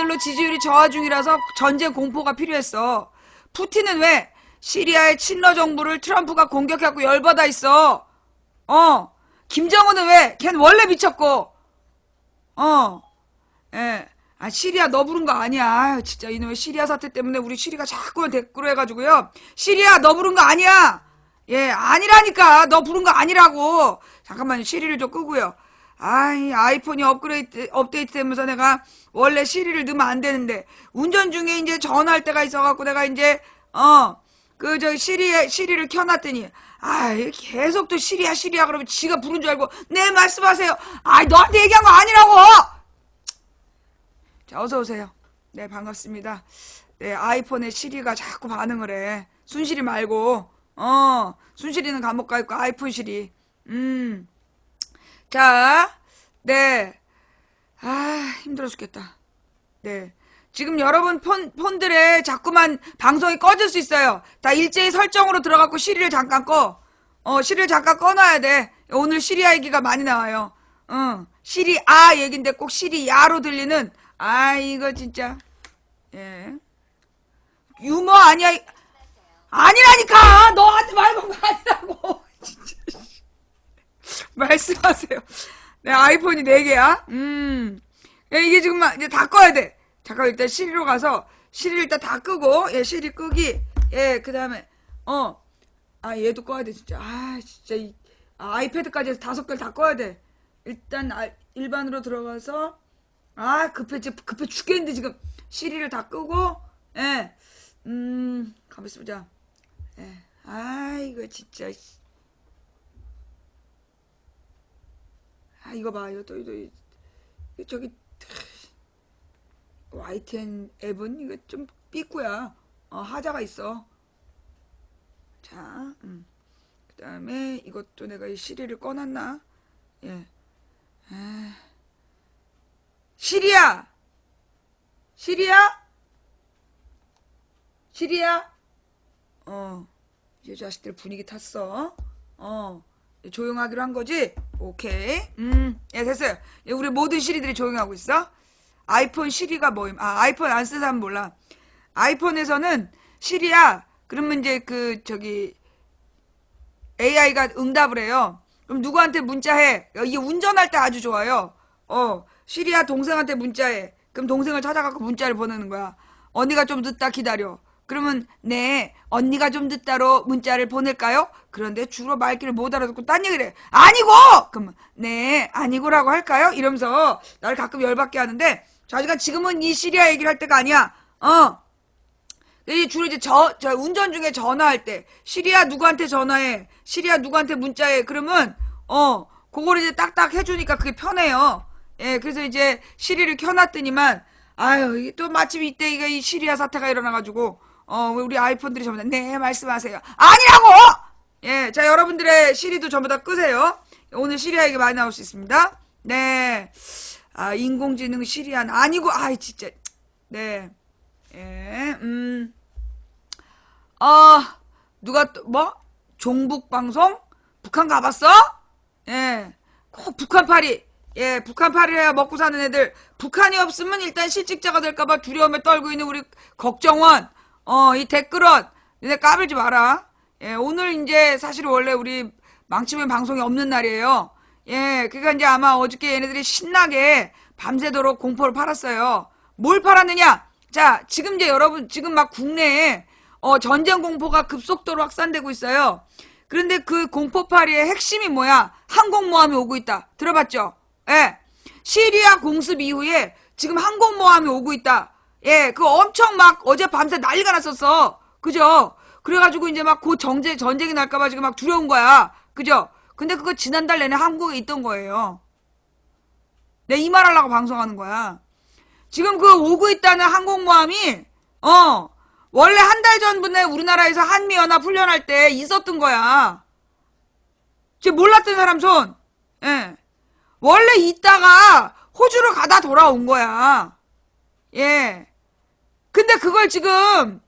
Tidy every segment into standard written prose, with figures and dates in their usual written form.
국가들로 지지율이 저하 중이라서 전쟁 공포가 필요했어. 푸틴은 왜 시리아의 친러 정부를 트럼프가 공격하고 열받아 있어? 김정은은 왜? 걔는 원래 미쳤고. 예. 시리아 너 부른 거 아니야. 아유, 진짜 이놈의 시리아 사태 때문에 우리 시리가 자꾸 댓글로 해가지고요. 시리아 너 부른 거 아니야. 예, 아니라니까. 너 부른 거 아니라고. 잠깐만요. 시리를 좀 끄고요. 아이폰이 업데이트 되면서 내가 원래 시리를 넣으면 안 되는데, 운전 중에 이제 전화할 때가 있어갖고 내가 이제, 시리를 켜놨더니, 계속 또 시리아 그러면 지가 부른 줄 알고, 네, 말씀하세요. 너한테 얘기한 거 아니라고! 자, 어서오세요. 네, 반갑습니다. 네, 아이폰에 시리가 자꾸 반응을 해. 순시리 말고, 순시리는 감옥 가 있고, 아이폰 시리. 자, 네. 힘들어 죽겠다. 네. 지금 여러분 폰들에 자꾸만 방송이 꺼질 수 있어요. 다 일제히 설정으로 들어가고 시리를 잠깐 꺼. 시리를 잠깐 꺼놔야 돼. 오늘 시리아 얘기가 많이 나와요. 시리아 얘긴데 꼭 시리야로 들리는, 이거 진짜. 예. 유머 아니야. 아니라니까! 너한테 말 건 거 아니라고! 진짜. 말씀하세요. 네, 아이폰이 4개야. 이게 지금 이제 다 꺼야 돼. 잠깐 일단 시리로 가서, 시리 일단 다 끄고, 시리 끄기. 그 다음에, 얘도 꺼야 돼, 진짜. 진짜, 아이패드까지 해서 5개를 다 꺼야 돼. 일단, 일반으로 들어가서, 급해 죽겠는데, 지금. 시리를 다 끄고, 가만 있어보자. 이거 진짜. 이거 봐. 이거 또, 저기, YTN 앱은 이거 좀 삐꾸야. 하자가 있어. 자, 그 다음에 이것도 내가 이 시리를 꺼놨나? 예. 시리야! 이 자식들 분위기 탔어. 조용하기로 한 거지? 오케이. 됐어요. 우리 모든 시리들이 조용하고 있어. 아이폰 시리가 뭐임? 아이폰 안 쓰는 사람 몰라. 아이폰에서는 시리야, 그러면 이제 AI가 응답을 해요. 그럼 누구한테 문자해? 이게 운전할 때 아주 좋아요. 시리야 동생한테 문자해. 그럼 동생을 찾아가고 문자를 보내는 거야. 언니가 좀 늦다 기다려. 그러면 네, 언니가 좀 늦다로 문자를 보낼까요? 그런데 주로 말귀를 못 알아듣고 딴 얘기를 해. 아니고! 그러면 네, 아니고라고 할까요? 이러면서 나를 가끔 열받게 하는데, 자기가 지금은 이 시리아 얘기를 할 때가 아니야. 주로 이제 저 운전 중에 전화할 때, 시리아 누구한테 전화해? 시리아 누구한테 문자해? 그러면 그거를 이제 딱딱 해주니까 그게 편해요. 그래서 이제 시리를 켜놨더니만, 이게 또 마침 이때 이 시리아 사태가 일어나가지고, 우리 아이폰들이 전부 다, 네, 말씀하세요. 아니라고! 자, 여러분들의 시리도 전부 다 끄세요. 오늘 시리아 얘기 많이 나올 수 있습니다. 네. 인공지능 시리아는 아니고, 진짜. 네. 누가 또, 종북방송? 북한 가봤어? 꼭 북한파리. 북한파리를 해야 먹고 사는 애들. 북한이 없으면 일단 실직자가 될까봐 두려움에 떨고 있는 우리 걱정원. 이 댓글원. 너네 까불지 마라. 오늘 이제 사실 원래 우리 망치면 방송이 없는 날이에요. 그러니까 이제 아마 어저께 얘네들이 신나게 밤새도록 공포를 팔았어요. 뭘 팔았느냐? 자, 지금 이제 여러분, 지금 막 국내에, 전쟁 공포가 급속도로 확산되고 있어요. 그런데 그 공포파리의 핵심이 뭐야? 항공모함이 오고 있다. 들어봤죠? 시리아 공습 이후에 지금 항공모함이 오고 있다. 그거 엄청 막 어제 밤새 난리가 났었어. 그죠? 그래가지고 이제 막 곧 전쟁이 날까봐 지금 막 두려운 거야. 그죠? 근데 그거 지난달 내내 한국에 있던 거예요. 내 이 말하려고 방송하는 거야. 지금 그 오고 있다는 항공모함이, 원래 한 달 전분에 우리나라에서 한미연합 훈련할 때 있었던 거야. 지금 몰랐던 사람 손. 원래 있다가 호주로 가다 돌아온 거야. 근데 그걸 지금,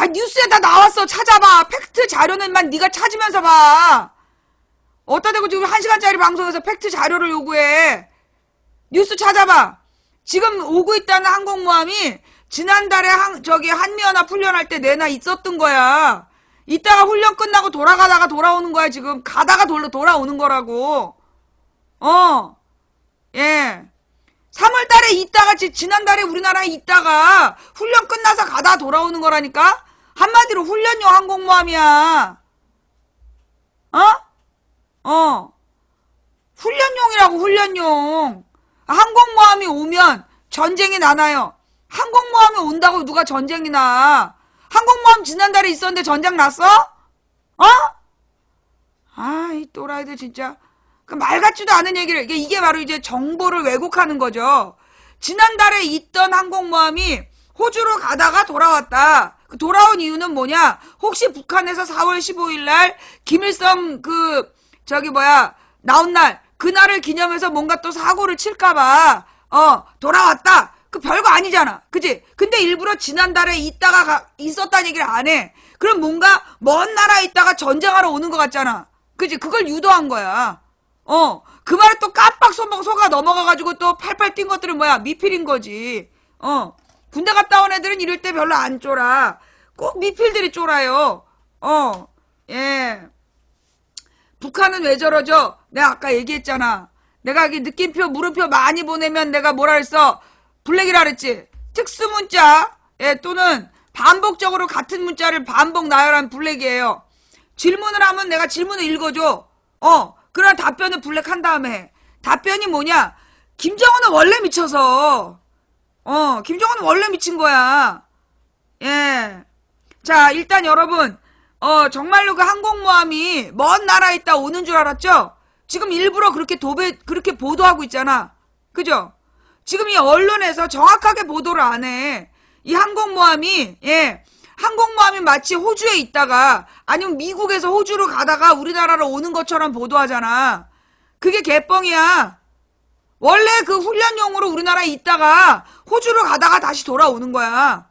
뉴스에 다 나왔어. 찾아봐. 팩트 자료는만 네가 찾으면서 봐. 어따 대고 지금 1시간짜리 방송에서 팩트 자료를 요구해. 뉴스 찾아봐. 지금 오고 있다는 항공모함이 지난달에 한미연합 훈련할 때 내나 있었던 거야. 이따가 훈련 끝나고 돌아가다가 돌아오는 거야, 지금. 가다가 돌아오는 거라고. 예. 3월 달에 있다가, 지난달에 우리나라에 있다가 훈련 끝나서 가다 돌아오는 거라니까? 한마디로 훈련용 항공모함이야. 훈련용이라고, 훈련용. 항공모함이 오면 전쟁이 나나요? 항공모함이 온다고 누가 전쟁이 나? 항공모함 지난달에 있었는데 전쟁 났어? 이 또라이들 진짜. 그 말 같지도 않은 얘기를, 이게 바로 이제 정보를 왜곡하는 거죠. 지난달에 있던 항공모함이 호주로 가다가 돌아왔다. 그 돌아온 이유는 뭐냐? 혹시 북한에서 4월 15일 날 김일성 나온 날, 그날을 기념해서 뭔가 또 사고를 칠까봐, 돌아왔다. 그 별거 아니잖아. 그치? 근데 일부러 지난달에 있었다는 얘기를 안 해. 그럼 뭔가 먼 나라에 있다가 전쟁하러 오는 것 같잖아. 그치? 그걸 유도한 거야. 그 말에 또 깜빡 속아 넘어가가지고 또 팔팔 뛴 것들은 뭐야? 미필인 거지. 군대 갔다 온 애들은 이럴 때 별로 안 쫄아. 꼭 미필들이 쫄아요. 예. 북한은 왜 저러죠? 내가 아까 얘기했잖아. 내가 느낌표, 물음표 많이 보내면 내가 뭐라 했어? 블랙이라 그랬지? 특수문자, 예, 또는 반복적으로 같은 문자를 반복 나열한 블랙이에요. 질문을 하면 내가 질문을 읽어줘. 그러나 답변은 블랙 한 다음에 해. 답변이 뭐냐? 김정은은 원래 미쳐서. 김정은은 원래 미친 거야. 예. 자, 일단 여러분, 정말로 그 항공모함이 먼 나라에 있다 오는 줄 알았죠? 지금 일부러 그렇게 보도하고 있잖아. 그죠? 지금 이 언론에서 정확하게 보도를 안 해. 이 항공모함이, 예, 항공모함이 마치 호주에 있다가, 아니면 미국에서 호주로 가다가 우리나라로 오는 것처럼 보도하잖아. 그게 개뻥이야. 원래 그 훈련용으로 우리나라에 있다가 호주로 가다가 다시 돌아오는 거야.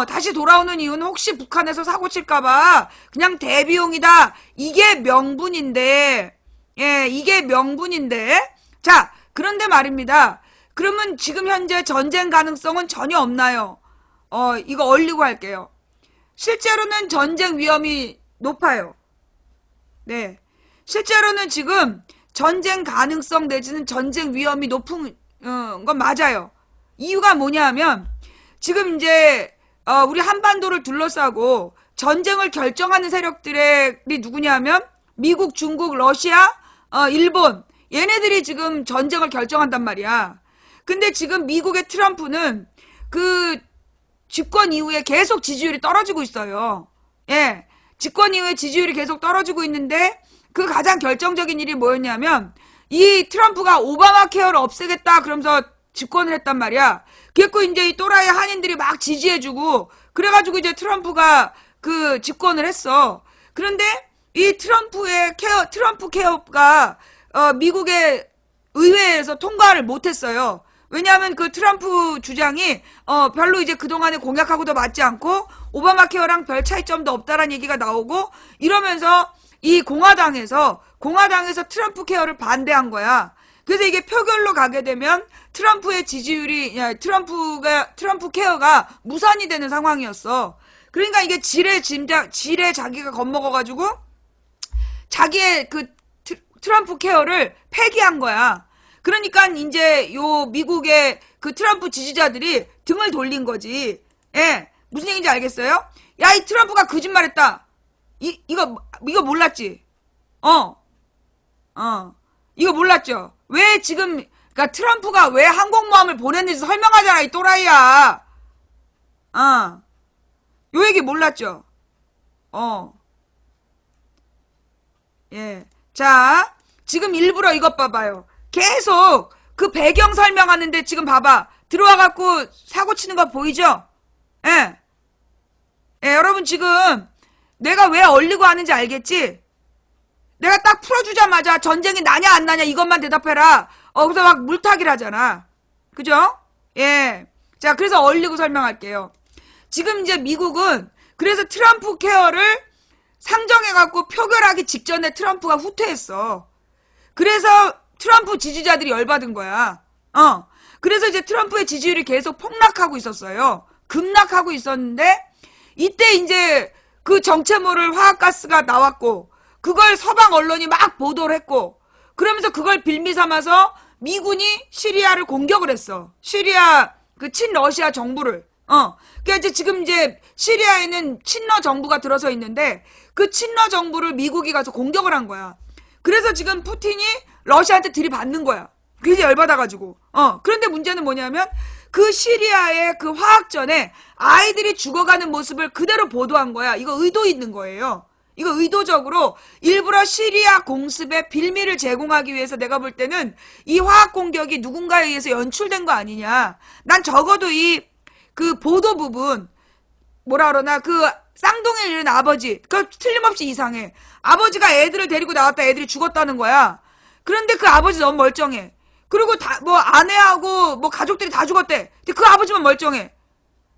다시 돌아오는 이유는 혹시 북한에서 사고 칠까봐 그냥 대비용이다. 이게 명분인데, 예, 이게 명분인데. 자, 그런데 말입니다. 그러면 지금 현재 전쟁 가능성은 전혀 없나요? 이거 얼리고 할게요. 실제로는 전쟁 위험이 높아요. 네. 실제로는 지금 전쟁 가능성 내지는 전쟁 위험이 높은 건 맞아요. 이유가 뭐냐 하면 지금 이제 우리 한반도를 둘러싸고 전쟁을 결정하는 세력들이 누구냐 하면 미국, 중국, 러시아, 일본, 얘네들이 지금 전쟁을 결정한단 말이야. 근데 지금 미국의 트럼프는 그 집권 이후에 계속 지지율이 떨어지고 있어요. 예. 집권 이후에 지지율이 계속 떨어지고 있는데 그 가장 결정적인 일이 뭐였냐면 이 트럼프가 오바마 케어를 없애겠다 그러면서 집권을 했단 말이야. 그래갖고 이제 이 또라이 한인들이 막 지지해주고 그래가지고 이제 트럼프가 그 집권을 했어. 그런데 이 트럼프 케어가 미국의 의회에서 통과를 못했어요. 왜냐하면 그 트럼프 주장이 별로 이제 그동안에 공약하고도 맞지 않고 오바마 케어랑 별 차이점도 없다라는 얘기가 나오고 이러면서 이 공화당에서 트럼프 케어를 반대한 거야. 그래서 이게 표결로 가게 되면 트럼프의 지지율이 트럼프 케어가 무산이 되는 상황이었어. 그러니까 이게 지레 자기가 겁먹어가지고 자기의 그 트럼프 케어를 폐기한 거야. 그러니까 이제 요 미국의 그 트럼프 지지자들이 등을 돌린 거지. 예. 무슨 얘기인지 알겠어요? 야, 이 트럼프가 거짓말했다. 이거 몰랐지? 이거 몰랐죠? 왜 지금, 그니까 트럼프가 왜 항공모함을 보냈는지 설명하잖아, 이 또라이야. 요 얘기 몰랐죠? 예. 자, 지금 일부러 이것 봐봐요. 계속 그 배경 설명하는데 지금 봐봐. 들어와갖고 사고 치는 거 보이죠? 예. 예, 여러분 지금 내가 왜 얼리고 하는지 알겠지? 내가 딱 풀어주자마자 전쟁이 나냐 안 나냐 이것만 대답해라. 그래서 막 물타기를 하잖아. 그죠? 예. 자, 그래서 얼리고 설명할게요. 지금 이제 미국은 그래서 트럼프 케어를 상정해갖고 표결하기 직전에 트럼프가 후퇴했어. 그래서 트럼프 지지자들이 열받은 거야. 그래서 이제 트럼프의 지지율이 계속 폭락하고 있었어요. 급락하고 있었는데 이때 이제 그 정체모를 화학가스가 나왔고 그걸 서방 언론이 막 보도를 했고 그러면서 그걸 빌미 삼아서 미군이 시리아를 공격을 했어. 시리아 그 친러시아 정부를. 그러니까 이제 지금 이제 시리아에는 친러 정부가 들어서 있는데 그 친러 정부를 미국이 가서 공격을 한 거야. 그래서 지금 푸틴이 러시아한테 들이받는 거야. 굉장히 열받아가지고. 그런데 문제는 뭐냐면 그 시리아의 그 화학전에 아이들이 죽어가는 모습을 그대로 보도한 거야. 이거 의도 있는 거예요. 이거 의도적으로 일부러 시리아 공습에 빌미를 제공하기 위해서 내가 볼 때는 이 화학 공격이 누군가에 의해서 연출된 거 아니냐. 난 적어도 이 그 보도 부분 뭐라 그러나 그 쌍둥이를 잃은 아버지 그 틀림없이 이상해. 아버지가 애들을 데리고 나왔다 애들이 죽었다는 거야. 그런데 그 아버지 너무 멀쩡해. 그리고 다 뭐 아내하고 뭐 가족들이 다 죽었대. 근데 그 아버지만 멀쩡해.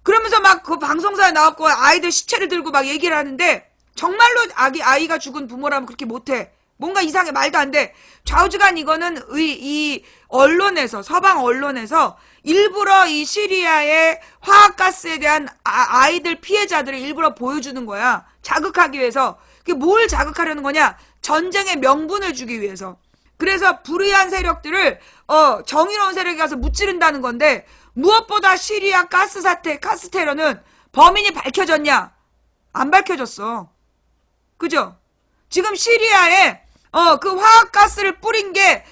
그러면서 막 그 방송사에 나왔고 아이들 시체를 들고 막 얘기를 하는데 정말로 아이가 죽은 부모라면 그렇게 못해. 뭔가 이상해. 말도 안 돼. 좌우지간 이거는 이 언론에서 서방 언론에서 일부러 이 시리아의 화학가스에 대한 아이들 피해자들을 일부러 보여주는 거야. 자극하기 위해서. 그게 뭘 자극하려는 거냐? 전쟁의 명분을 주기 위해서. 그래서 불의한 세력들을 정의로운 세력이 가서 무찌른다는 건데 무엇보다 시리아 가스 사태, 가스 테러는 범인이 밝혀졌냐? 안 밝혀졌어. 그죠? 지금 시리아에 그 화학가스를 뿌린 게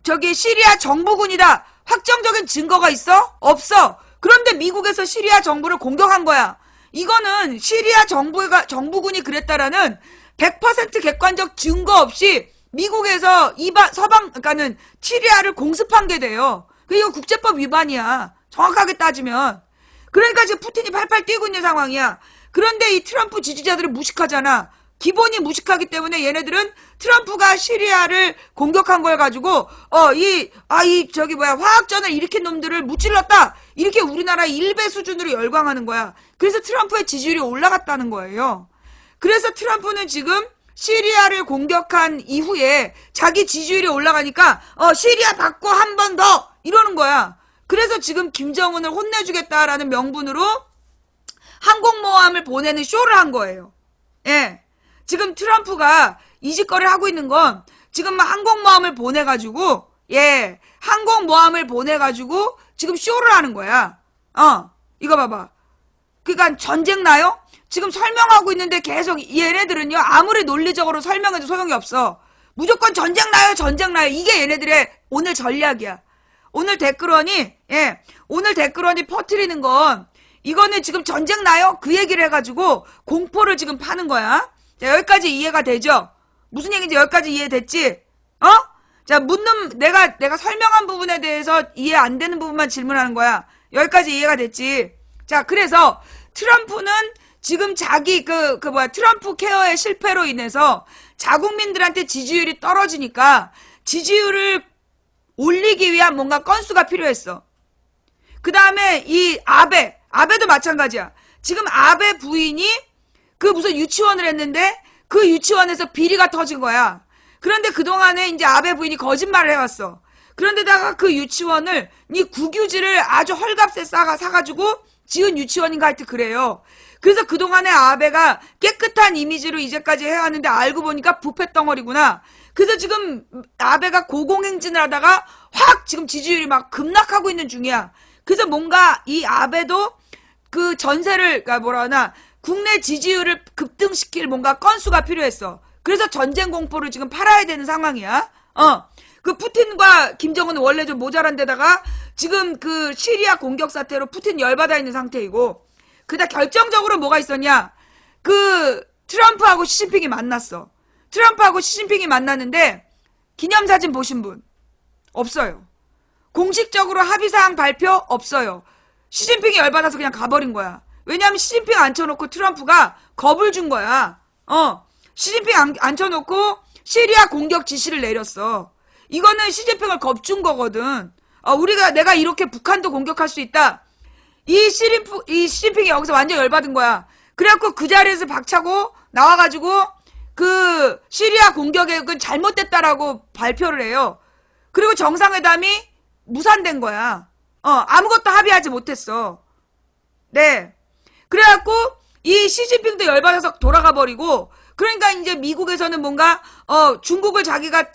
저기 시리아 정부군이다. 확정적인 증거가 있어? 없어. 그런데 미국에서 시리아 정부를 공격한 거야. 이거는 시리아 정부군이 그랬다라는 100% 객관적 증거 없이 미국에서 그러니까는 시리아를 공습한 게 돼요. 이거 국제법 위반이야. 정확하게 따지면. 그러니까 지금 푸틴이 팔팔 뛰고 있는 상황이야. 그런데 이 트럼프 지지자들을 무식하잖아. 기본이 무식하기 때문에 얘네들은 트럼프가 시리아를 공격한 걸 가지고 화학전을 일으킨 놈들을 무찔렀다. 이렇게 우리나라 일배 수준으로 열광하는 거야. 그래서 트럼프의 지지율이 올라갔다는 거예요. 그래서 트럼프는 지금 시리아를 공격한 이후에 자기 지지율이 올라가니까 시리아 받고 한 번 더 이러는 거야. 그래서 지금 김정은을 혼내주겠다라는 명분으로 항공모함을 보내는 쇼를 한 거예요. 예. 지금 트럼프가 이 짓거리를 하고 있는 건 지금 항공모함을 보내가지고 항공모함을 보내가지고 지금 쇼를 하는 거야. 이거 봐봐. 그러니까 전쟁 나요? 지금 설명하고 있는데 계속 얘네들은요 아무리 논리적으로 설명해도 소용이 없어. 무조건 전쟁 나요 전쟁 나요. 이게 얘네들의 오늘 전략이야. 오늘 댓글원이 퍼뜨리는 건 이거는 지금 전쟁 나요? 그 얘기를 해가지고 공포를 지금 파는 거야. 자, 여기까지 이해가 되죠? 무슨 얘기인지 여기까지 이해됐지? 자, 내가 설명한 부분에 대해서 이해 안 되는 부분만 질문하는 거야. 여기까지 이해가 됐지? 자, 그래서 트럼프는 지금 자기 트럼프 케어의 실패로 인해서 자국민들한테 지지율이 떨어지니까 지지율을 올리기 위한 뭔가 건수가 필요했어. 그 다음에 이 아베도 마찬가지야. 지금 아베 부인이 그 무슨 유치원을 했는데 그 유치원에서 비리가 터진 거야. 그런데 그동안에 이제 아베 부인이 거짓말을 해왔어. 그런데다가 그 유치원을 이 국유지를 아주 헐값에 사가지고 지은 유치원인가 하여튼 그래요. 그래서 그동안에 아베가 깨끗한 이미지로 이제까지 해왔는데 알고 보니까 부패 덩어리구나. 그래서 지금 아베가 고공행진을 하다가 확 지금 지지율이 막 급락하고 있는 중이야. 그래서 뭔가 이 아베도 그 전세를 국내 지지율을 급등시킬 뭔가 건수가 필요했어. 그래서 전쟁 공포를 지금 팔아야 되는 상황이야. 그 푸틴과 김정은은 원래 좀 모자란 데다가 지금 그 시리아 공격 사태로 푸틴 열받아 있는 상태이고 그다 결정적으로 뭐가 있었냐? 그 트럼프하고 시진핑이 만났어. 트럼프하고 시진핑이 만났는데 기념사진 보신 분? 없어요. 공식적으로 합의사항 발표 없어요. 시진핑이 열받아서 그냥 가버린 거야. 왜냐하면 시진핑 앉혀놓고 트럼프가 겁을 준 거야. 시진핑 앉혀놓고 시리아 공격 지시를 내렸어. 이거는 시진핑을 겁준 거거든. 내가 이렇게 북한도 공격할 수 있다. 이 시진핑이 여기서 완전 열받은 거야. 그래갖고 그 자리에서 박차고 나와가지고 그 시리아 공격에 잘못됐다라고 발표를 해요. 그리고 정상회담이 무산된 거야. 아무것도 합의하지 못했어. 네. 그래갖고 이 시진핑도 열받아서 돌아가 버리고, 그러니까 이제 미국에서는 뭔가 중국을 자기가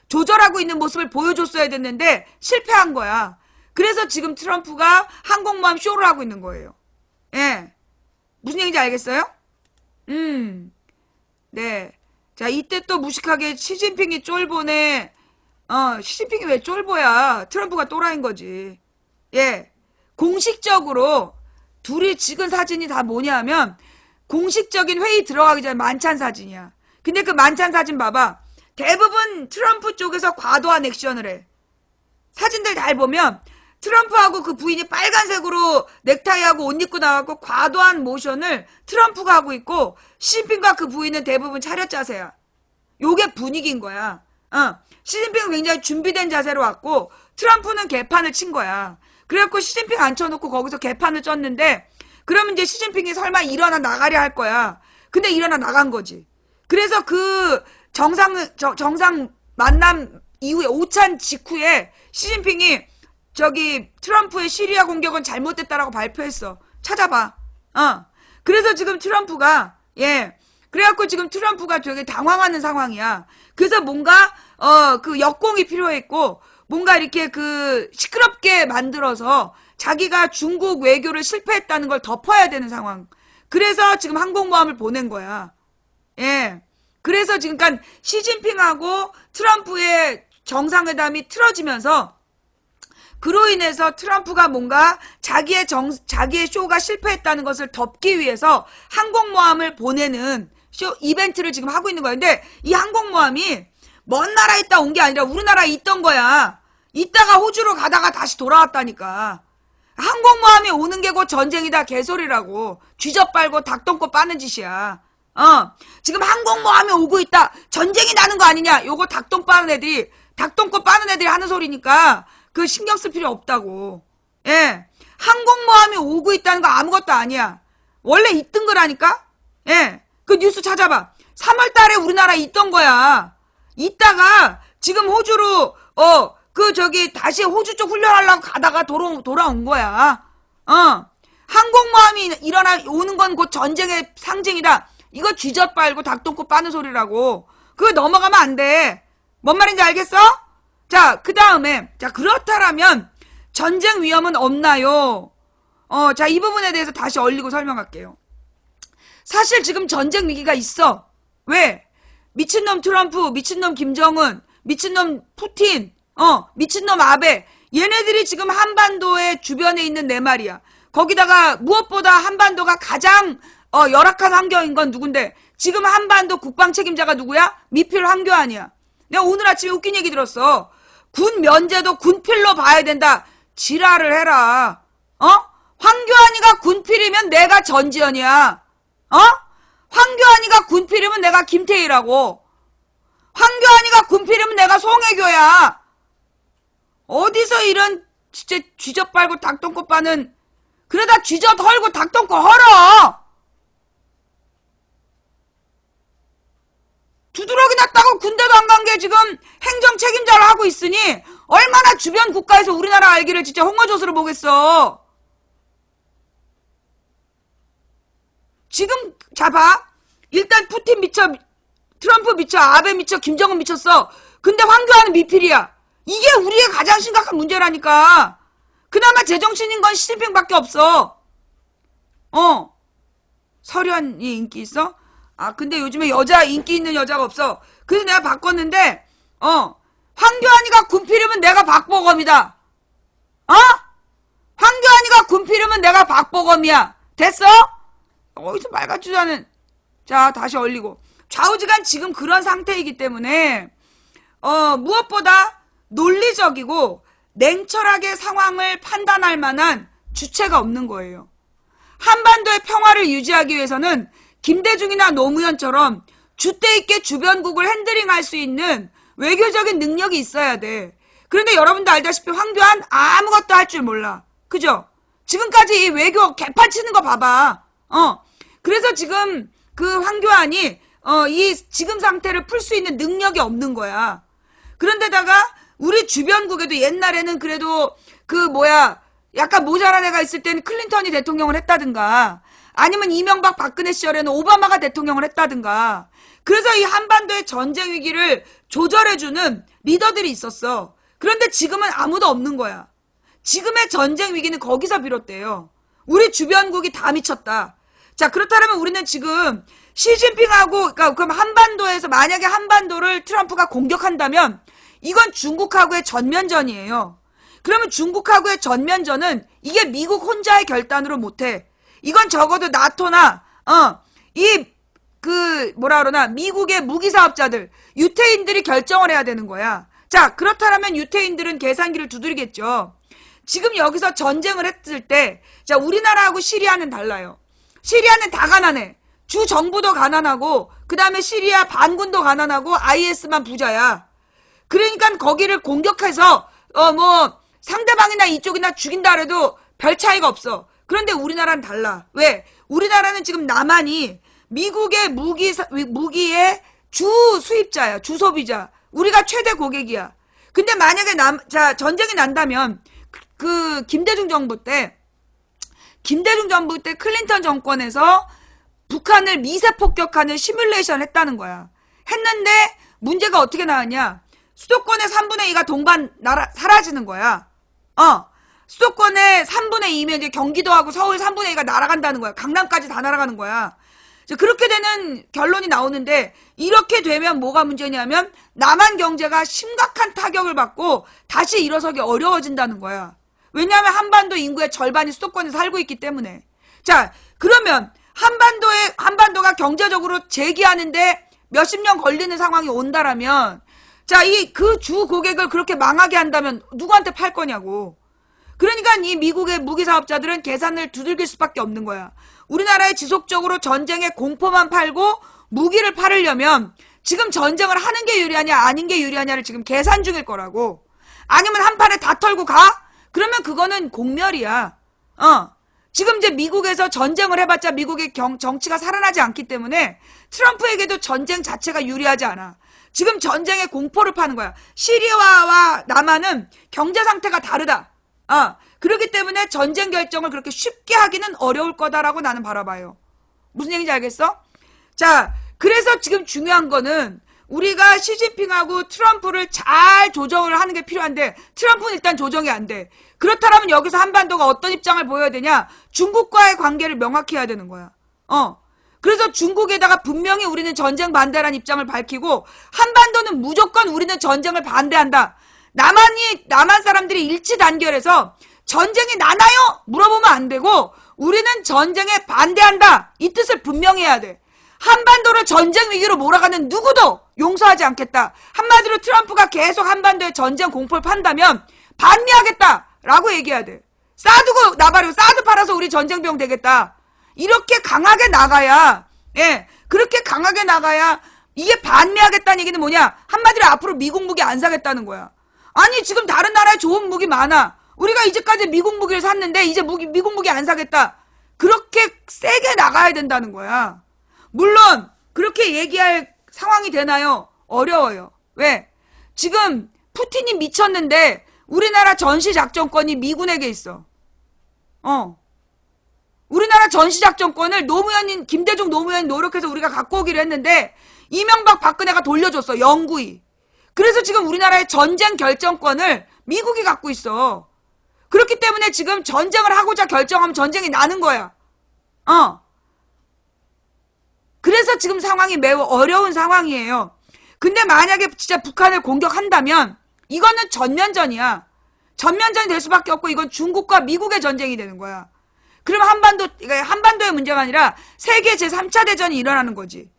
조절하고 있는 모습을 보여줬어야 됐는데 실패한 거야. 그래서 지금 트럼프가 항공모함 쇼를 하고 있는 거예요. 예. 무슨 얘기인지 알겠어요? 네. 자, 이때 또 무식하게 시진핑이 쫄보네. 시진핑이 왜 쫄보야? 트럼프가 또라이인 거지. 예. 공식적으로 둘이 찍은 사진이 다 뭐냐 하면 공식적인 회의 들어가기 전에 만찬 사진이야. 근데 그 만찬 사진 봐봐. 대부분 트럼프 쪽에서 과도한 액션을 해. 사진들 잘 보면 트럼프하고 그 부인이 빨간색으로 넥타이하고 옷 입고 나와서 과도한 모션을 트럼프가 하고 있고, 시진핑과 그 부인은 대부분 차렷 자세야. 요게 분위기인 거야. 시진핑은 굉장히 준비된 자세로 왔고 트럼프는 개판을 친 거야. 그래갖고 시진핑 앉혀놓고 거기서 개판을 쪘는데, 그러면 이제 시진핑이 설마 일어나 나가려 할 거야. 근데 일어나 나간 거지. 그래서 그 정상 만남 이후에 오찬 직후에 시진핑이 트럼프의 시리아 공격은 잘못됐다라고 발표했어. 찾아봐. 그래서 지금 트럼프가, 그래갖고 지금 트럼프가 되게 당황하는 상황이야. 그래서 뭔가, 그 역공이 필요했고, 뭔가 이렇게 시끄럽게 만들어서 자기가 중국 외교를 실패했다는 걸 덮어야 되는 상황. 그래서 지금 항공모함을 보낸 거야. 예. 그래서 지금 시진핑하고 트럼프의 정상회담이 틀어지면서 그로 인해서 트럼프가 뭔가 자기의 쇼가 실패했다는 것을 덮기 위해서 항공모함을 보내는 이벤트를 지금 하고 있는 거야. 근데 이 항공모함이 먼 나라에 있다 온 게 아니라 우리나라에 있던 거야. 있다가 호주로 가다가 다시 돌아왔다니까. 항공모함이 오는 게 곧 전쟁이다 개소리라고. 쥐젖 빨고 닭똥꼬 빠는 짓이야. 지금 항공모함이 오고 있다. 전쟁이 나는 거 아니냐. 요거 닭똥꼬 빠는 애들이 하는 소리니까 그 신경 쓸 필요 없다고. 예. 항공모함이 오고 있다는 거 아무것도 아니야. 원래 있던 거라니까? 예. 그 뉴스 찾아봐. 3월 달에 우리나라에 있던 거야. 있다가 지금 호주로 다시 호주 쪽 훈련하려고 가다가 돌아온 거야. 항공모함이 오는 건 곧 전쟁의 상징이다. 이거 쥐젖 빨고 닭똥꼬 빠는 소리라고. 그거 넘어가면 안 돼. 뭔 말인지 알겠어? 자, 그 다음에, 자, 그렇다라면 전쟁 위험은 없나요? 자, 이 부분에 대해서 다시 얼리고 설명할게요. 사실 지금 전쟁 위기가 있어. 왜? 미친놈 트럼프, 미친놈 김정은, 미친놈 푸틴, 미친놈 아베, 얘네들이 지금 한반도의 주변에 있는 내 말이야. 거기다가 무엇보다 한반도가 가장 열악한 환경인 건 누군데? 지금 한반도 국방 책임자가 누구야? 미필 황교안이야. 내가 오늘 아침에 웃긴 얘기 들었어. 군 면제도 군필로 봐야 된다. 지랄을 해라. 황교안이가 군필이면 내가 전지현이야. 황교안이가 군필이면 내가 김태희라고. 황교안이가 군필이면 내가 송혜교야. 어디서 이런 진짜 쥐젖 빨고 닭똥꼬 빠는, 그러다 쥐젖 헐고 닭똥꼬 헐어. 두드러기 났다고 군대도 안 간 게 지금 행정 책임자를 하고 있으니 얼마나 주변 국가에서 우리나라 알기를 진짜 홍어조수로 보겠어. 지금 봐. 일단 푸틴 미쳐, 트럼프 미쳐, 아베 미쳐, 김정은 미쳤어. 근데 황교안은 미필이야. 이게 우리의 가장 심각한 문제라니까. 그나마 제정신인 건 시진핑밖에 없어. 설현이 인기 있어? 근데 요즘에 인기 있는 여자가 없어. 그래서 내가 바꿨는데, 황교안이가 군필이면 내가 박보검이다. 황교안이가 군필이면 내가 박보검이야. 됐어? 어디서 말 같지도 않은. 자, 다시 얼리고. 좌우지간 지금 그런 상태이기 때문에, 무엇보다 논리적이고 냉철하게 상황을 판단할 만한 주체가 없는 거예요. 한반도의 평화를 유지하기 위해서는 김대중이나 노무현처럼 줏대 있게 주변국을 핸들링할 수 있는 외교적인 능력이 있어야 돼. 그런데 여러분도 알다시피 황교안 아무것도 할 줄 몰라. 그죠? 지금까지 이 외교 개판 치는 거 봐봐. 그래서 지금 그 황교안이 이 지금 상태를 풀 수 있는 능력이 없는 거야. 그런데다가 우리 주변국에도 옛날에는 그래도 약간 모자란 애가 있을 때는 클린턴이 대통령을 했다든가, 아니면 이명박 박근혜 시절에는 오바마가 대통령을 했다든가. 그래서 이 한반도의 전쟁 위기를 조절해주는 리더들이 있었어. 그런데 지금은 아무도 없는 거야. 지금의 전쟁 위기는 거기서 비롯돼요. 우리 주변국이 다 미쳤다. 자, 그렇다면 우리는 지금 시진핑하고, 그러니까 그럼 한반도에서 만약에 한반도를 트럼프가 공격한다면 이건 중국하고의 전면전이에요. 그러면 중국하고의 전면전은 이게 미국 혼자의 결단으로 못해. 이건 적어도 나토나 미국의 무기 사업자들, 유태인들이 결정을 해야 되는 거야. 자, 그렇다면 유태인들은 계산기를 두드리겠죠. 지금 여기서 전쟁을 했을 때, 자, 우리나라하고 시리아는 달라요. 시리아는 다 가난해. 주 정부도 가난하고, 그 다음에 시리아 반군도 가난하고, IS만 부자야. 그러니까 거기를 공격해서, 상대방이나 이쪽이나 죽인다 그래도 별 차이가 없어. 그런데 우리나라는 달라. 왜? 우리나라는 지금 남한이 미국의 무기의 주 수입자야. 주 소비자. 우리가 최대 고객이야. 근데 만약에 전쟁이 난다면, 김대중 정부 때 클린턴 정권에서 북한을 미세 폭격하는 시뮬레이션 했다는 거야. 했는데 문제가 어떻게 나왔냐? 수도권의 3분의 2가 사라지는 거야. 수도권의 3분의 2면 이제 경기도하고 서울 3분의 2가 날아간다는 거야. 강남까지 다 날아가는 거야. 그렇게 되는 결론이 나오는데, 이렇게 되면 뭐가 문제냐면 남한 경제가 심각한 타격을 받고 다시 일어서기 어려워진다는 거야. 왜냐하면 한반도 인구의 절반이 수도권에 살고 있기 때문에. 자, 그러면 한반도가 경제적으로 재기하는데 몇십 년 걸리는 상황이 온다라면, 자, 그 주 고객을 그렇게 망하게 한다면 누구한테 팔 거냐고. 그러니까 이 미국의 무기 사업자들은 계산을 두들길 수밖에 없는 거야. 우리나라에 지속적으로 전쟁의 공포만 팔고 무기를 팔으려면 지금 전쟁을 하는 게 유리하냐 아닌 게 유리하냐를 지금 계산 중일 거라고. 아니면 한 판에 다 털고 가? 그러면 그거는 공멸이야. 지금 이제 미국에서 전쟁을 해봤자 미국의 정치가 살아나지 않기 때문에 트럼프에게도 전쟁 자체가 유리하지 않아. 지금 전쟁의 공포를 파는 거야. 시리아와 남한은 경제 상태가 다르다. 그렇기 때문에 전쟁 결정을 그렇게 쉽게 하기는 어려울 거다라고 나는 바라봐요. 무슨 얘기인지 알겠어? 자, 그래서 지금 중요한 거는 우리가 시진핑하고 트럼프를 잘 조정을 하는 게 필요한데, 트럼프는 일단 조정이 안 돼. 그렇다면 여기서 한반도가 어떤 입장을 보여야 되냐? 중국과의 관계를 명확히 해야 되는 거야. 그래서 중국에다가 분명히 우리는 전쟁 반대라는 입장을 밝히고, 한반도는 무조건 우리는 전쟁을 반대한다. 남한 사람들이 일치 단결해서 전쟁이 나나요? 물어보면 안 되고, 우리는 전쟁에 반대한다. 이 뜻을 분명히 해야 돼. 한반도를 전쟁 위기로 몰아가는 누구도 용서하지 않겠다. 한마디로 트럼프가 계속 한반도에 전쟁 공포를 판다면 반미하겠다라고 얘기해야 돼. 사드고 나발이고 사드 팔아서 우리 전쟁 비용 되겠다. 이렇게 강하게 나가야, 그렇게 강하게 나가야 이게 반미하겠다는 얘기는 뭐냐? 한마디로 앞으로 미국 무기 안 사겠다는 거야. 아니, 지금 다른 나라에 좋은 무기 많아. 우리가 이제까지 미국 무기를 샀는데 이제 미국 무기 안 사겠다. 그렇게 세게 나가야 된다는 거야. 물론 그렇게 얘기할 상황이 되나요? 어려워요. 왜? 지금 푸틴이 미쳤는데 우리나라 전시작전권이 미군에게 있어. 우리나라 전시작전권을 김대중 노무현이 노력해서 우리가 갖고 오기로 했는데 이명박 박근혜가 돌려줬어. 영구히. 그래서 지금 우리나라의 전쟁 결정권을 미국이 갖고 있어. 그렇기 때문에 지금 전쟁을 하고자 결정하면 전쟁이 나는 거야. 그래서 지금 상황이 매우 어려운 상황이에요. 근데 만약에 진짜 북한을 공격한다면 이거는 전면전이야. 전면전이 될 수밖에 없고 이건 중국과 미국의 전쟁이 되는 거야. 그러면 한반도의 문제가 아니라 세계 제3차 대전이 일어나는 거지.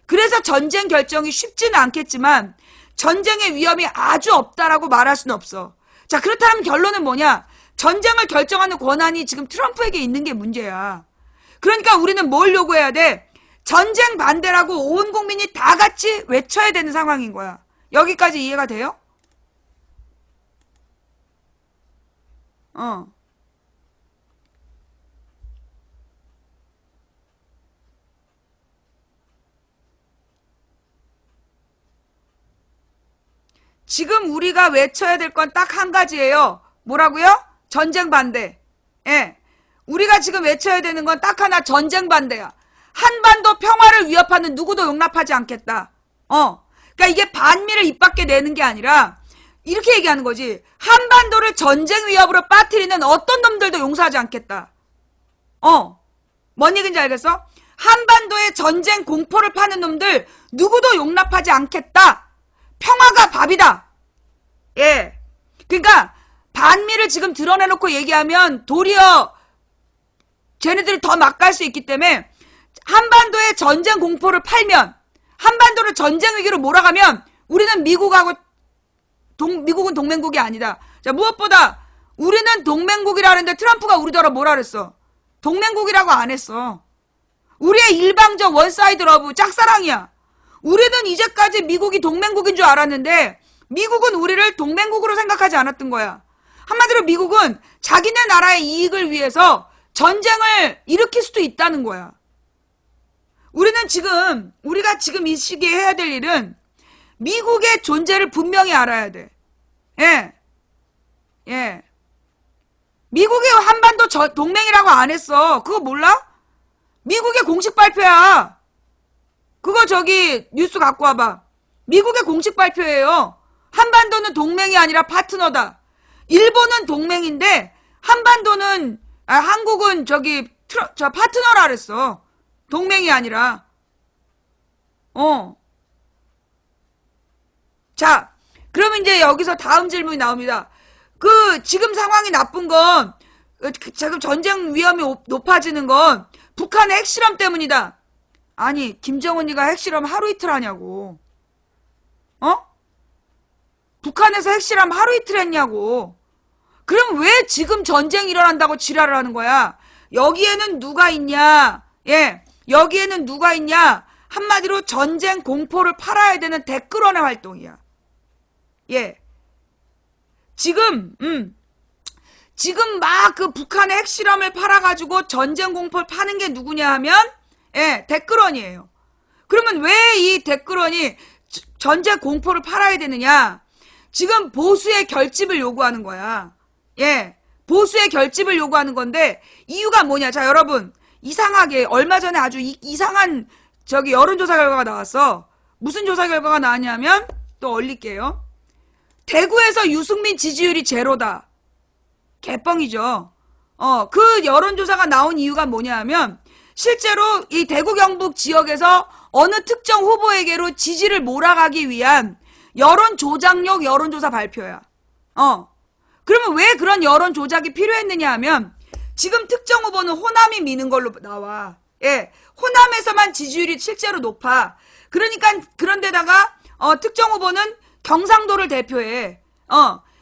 그래서 전쟁 결정이 쉽지는 않겠지만 전쟁의 위험이 아주 없다라고 말할 수는 없어. 자, 그렇다면 결론은 뭐냐? 전쟁을 결정하는 권한이 지금 트럼프에게 있는 게 문제야. 그러니까 우리는 뭘 요구해야 돼? 전쟁 반대라고 온 국민이 다 같이 외쳐야 되는 상황인 거야. 여기까지 이해가 돼요? 지금 우리가 외쳐야 될 건 딱 한 가지예요. 뭐라고요? 전쟁 반대. 예. 우리가 지금 외쳐야 되는 건 딱 하나, 전쟁 반대야. 한반도 평화를 위협하는 누구도 용납하지 않겠다. 그러니까 이게 반미를 입 밖에 내는 게 아니라 이렇게 얘기하는 거지. 한반도를 전쟁 위협으로 빠뜨리는 어떤 놈들도 용서하지 않겠다. 뭔 얘기인지 알겠어? 한반도에 전쟁 공포를 파는 놈들 누구도 용납하지 않겠다. 평화가 밥이다. 예. 그러니까 반미를 지금 드러내놓고 얘기하면 도리어 쟤네들이 더 막 갈 수 있기 때문에 한반도에 전쟁 공포를 팔면, 한반도를 전쟁 위기로 몰아가면 우리는 미국은 동맹국이 아니다. 자, 무엇보다 우리는 동맹국이라는데 트럼프가 우리더러 뭐라 그랬어? 동맹국이라고 안 했어. 우리의 일방적 원사이드 러브 짝사랑이야. 우리는 이제까지 미국이 동맹국인 줄 알았는데 미국은 우리를 동맹국으로 생각하지 않았던 거야. 한마디로 미국은 자기네 나라의 이익을 위해서 전쟁을 일으킬 수도 있다는 거야. 우리가 지금 이 시기에 해야 될 일은 미국의 존재를 분명히 알아야 돼. 예. 예. 미국이 한반도 동맹이라고 안 했어. 그거 몰라? 미국의 공식 발표야. 그거 뉴스 갖고 와봐. 미국의 공식 발표예요. 한반도는 동맹이 아니라 파트너다. 일본은 동맹인데 한국은 파트너라 그랬어. 동맹이 아니라. 자, 그럼 이제 여기서 다음 질문이 나옵니다. 지금 상황이 나쁜 건, 지금 전쟁 위험이 높아지는 건 북한의 핵실험 때문이다. 아니, 김정은이가 핵실험 하루 이틀 하냐고. 북한에서 핵실험 하루 이틀 했냐고. 그럼 왜 지금 전쟁 일어난다고 지랄을 하는 거야? 여기에는 누가 있냐? 예, 여기에는 누가 있냐? 한마디로 전쟁 공포를 팔아야 되는 댓글원의 활동이야. 예. 지금 막 북한의 핵실험을 팔아가지고 전쟁 공포를 파는 게 누구냐 하면, 예, 댓글원이에요. 그러면 왜 이 댓글원이 전쟁 공포를 팔아야 되느냐? 지금 보수의 결집을 요구하는 거야. 예, 보수의 결집을 요구하는 건데, 이유가 뭐냐? 자, 여러분, 이상하게 얼마 전에 아주 이상한 여론조사 결과가 나왔어. 무슨 조사 결과가 나왔냐면, 또 얼릴게요. 대구에서 유승민 지지율이 제로다. 개뻥이죠. 그 여론조사가 나온 이유가 뭐냐 하면, 실제로 이 대구 경북 지역에서 어느 특정 후보에게로 지지를 몰아가기 위한 여론 조작용 여론조사 발표야. 그러면 왜 그런 여론 조작이 필요했느냐 하면, 지금 특정 후보는 호남이 미는 걸로 나와. 예, 호남에서만 지지율이 실제로 높아. 그러니까 그런데다가 특정 후보는 경상도를 대표해.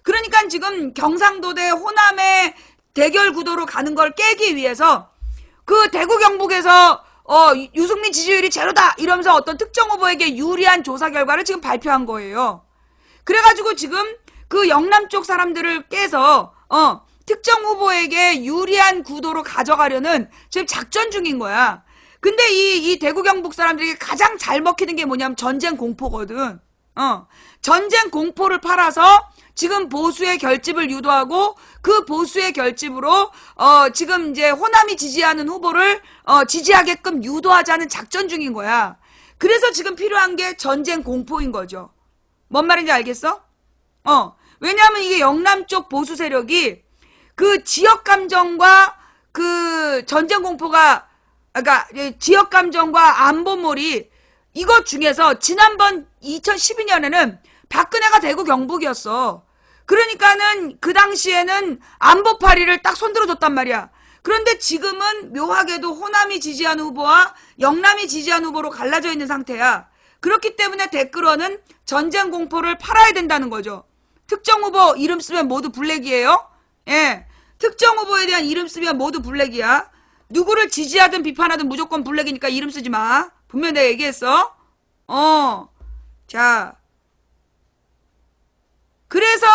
그러니까 지금 경상도 대 호남의 대결 구도로 가는 걸 깨기 위해서 대구 경북에서 유승민 지지율이 제로다 이러면서 어떤 특정 후보에게 유리한 조사 결과를 지금 발표한 거예요. 그래가지고 지금 영남 쪽 사람들을 깨서 특정 후보에게 유리한 구도로 가져가려는 지금 작전 중인 거야. 근데 이 대구 경북 사람들에게 가장 잘 먹히는 게 뭐냐면 전쟁 공포거든. 전쟁 공포를 팔아서 지금 보수의 결집을 유도하고, 그 보수의 결집으로 지금 이제 호남이 지지하는 후보를 지지하게끔 유도하자는 작전 중인 거야. 그래서 지금 필요한 게 전쟁 공포인 거죠. 뭔 말인지 알겠어? 왜냐하면 이게 영남 쪽 보수 세력이 지역 감정과 전쟁 공포가, 그러니까 지역 감정과 안보몰이, 이것 중에서 지난번 2012년에는 박근혜가 대구 경북이었어. 그러니까는 그 당시에는 안보파리를 딱 손들어줬단 말이야. 그런데 지금은 묘하게도 호남이 지지하는 후보와 영남이 지지하는 후보로 갈라져 있는 상태야. 그렇기 때문에 댓글원은 전쟁 공포를 팔아야 된다는 거죠. 특정 후보 이름 쓰면 모두 블랙이에요. 예, 특정 후보에 대한 이름 쓰면 모두 블랙이야. 누구를 지지하든 비판하든 무조건 블랙이니까 이름 쓰지 마. 분명 내가 얘기했어. 자, 그래서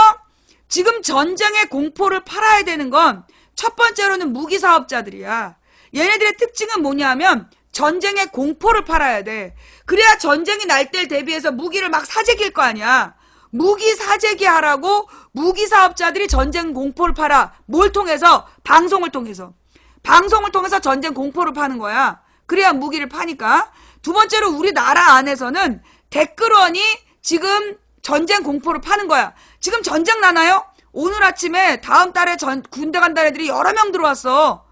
지금 전쟁의 공포를 팔아야 되는 건 첫 번째로는 무기 사업자들이야. 얘네들의 특징은 뭐냐면 전쟁의 공포를 팔아야 돼. 그래야 전쟁이 날 때를 대비해서 무기를 막 사재길 거 아니야. 무기 사재기 하라고 무기 사업자들이 전쟁 공포를 팔아. 뭘 통해서? 방송을 통해서. 방송을 통해서 전쟁 공포를 파는 거야. 그래야 무기를 파니까. 두 번째로 우리나라 안에서는 댓글원이 지금 전쟁 공포를 파는 거야. 지금 전쟁 나나요? 오늘 아침에 다음 달에 군대 간다는 애들이 여러 명 들어왔어.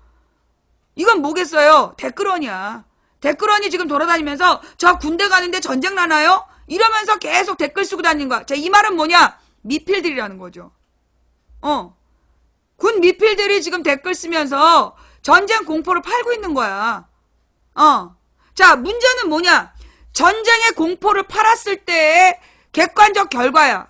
이건 뭐겠어요? 댓글원이야. 댓글원이 지금 돌아다니면서 저 군대 가는데 전쟁 나나요? 이러면서 계속 댓글 쓰고 다니는 거야. 자, 이 말은 뭐냐? 미필들이라는 거죠. 군 미필들이 지금 댓글 쓰면서 전쟁 공포를 팔고 있는 거야. 자, 문제는 뭐냐? 전쟁의 공포를 팔았을 때의 객관적 결과야.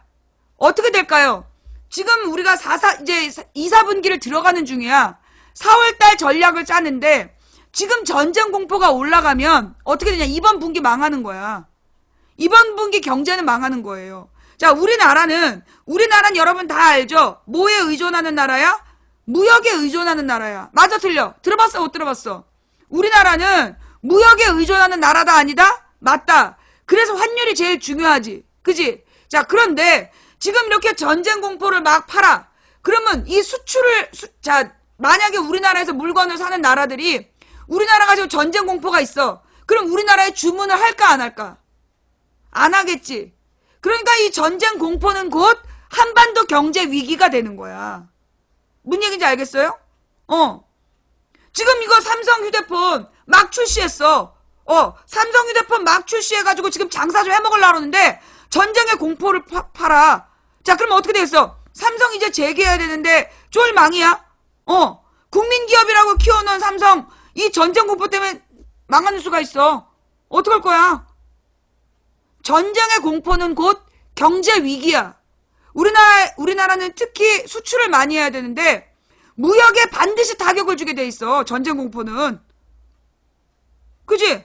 어떻게 될까요? 지금 우리가 이제 2, 4분기를 들어가는 중이야. 4월달 전략을 짜는데 지금 전쟁 공포가 올라가면 어떻게 되냐? 이번 분기 망하는 거야. 이번 분기 경제는 망하는 거예요. 자, 우리나라는 여러분 다 알죠? 뭐에 의존하는 나라야? 무역에 의존하는 나라야. 맞아, 틀려? 들어봤어, 못 들어봤어? 우리나라는 무역에 의존하는 나라다, 아니다? 맞다. 그래서 환율이 제일 중요하지. 그지? 자, 그런데 지금 이렇게 전쟁 공포를 막 팔아. 그러면 이 자, 만약에 우리나라에서 물건을 사는 나라들이 우리나라가 지금 전쟁 공포가 있어. 그럼 우리나라에 주문을 할까, 안 할까? 안 하겠지. 그러니까 이 전쟁 공포는 곧 한반도 경제 위기가 되는 거야. 무슨 얘기인지 알겠어요? 지금 이거 삼성 휴대폰 막 출시했어. 삼성 휴대폰 막 출시해가지고 지금 장사 좀 해먹으려고 그러는데 전쟁의 공포를 팔아. 자, 그럼 어떻게 되겠어? 삼성 이제 재개해야 되는데 쫄망이야? 국민기업이라고 키워놓은 삼성 이 전쟁 공포 때문에 망하는 수가 있어. 어떡할 거야? 전쟁의 공포는 곧 경제 위기야. 우리나라는 특히 수출을 많이 해야 되는데 무역에 반드시 타격을 주게 돼 있어. 전쟁 공포는. 그지?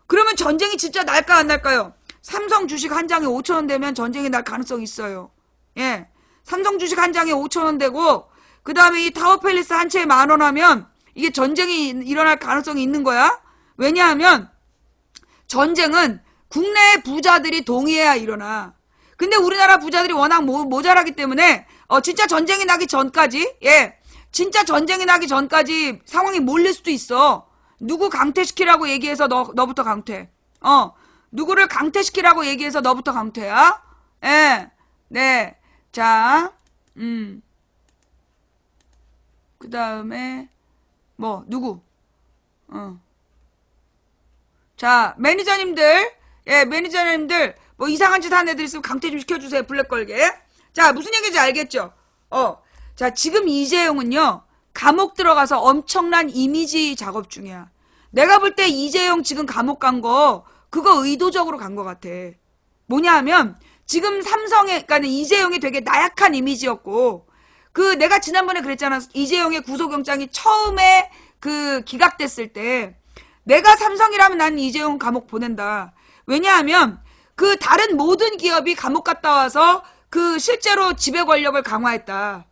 그러면 전쟁이 진짜 날까 안 날까요? 삼성 주식 한 장에 5,000원 되면 전쟁이 날 가능성이 있어요. 예. 삼성 주식 한 장에 5,000원 되고 그 다음에 이 타워팰리스 한 채에 10,000원 하면 이게 전쟁이 일어날 가능성이 있는 거야. 왜냐하면 전쟁은 국내의 부자들이 동의해야 일어나. 근데 우리나라 부자들이 워낙 모자라기 때문에 진짜 전쟁이 나기 전까지 진짜 전쟁이 나기 전까지 상황이 몰릴 수도 있어. 누구 강퇴시키라고 얘기해서 너부터 강퇴. 누구를 강퇴시키라고 얘기해서 너부터 강퇴야. 네. 자, 그 다음에 누구? 자, 매니저님들 뭐 이상한 짓 하는 애들 있으면 강퇴 좀 시켜주세요. 블랙 걸게. 자, 무슨 얘기인지 알겠죠? 자, 지금 이재용은요 감옥 들어가서 엄청난 이미지 작업 중이야. 내가 볼 때 이재용 지금 감옥 간 거 그거 의도적으로 간 것 같아. 뭐냐 하면 지금 그러니까 이재용이 되게 나약한 이미지였고 내가 지난번에 그랬잖아. 이재용의 구속영장이 처음에 기각됐을 때 내가 삼성이라면 난 이재용 감옥 보낸다. 왜냐하면 다른 모든 기업이 감옥 갔다 와서 실제로 지배 권력을 강화했다.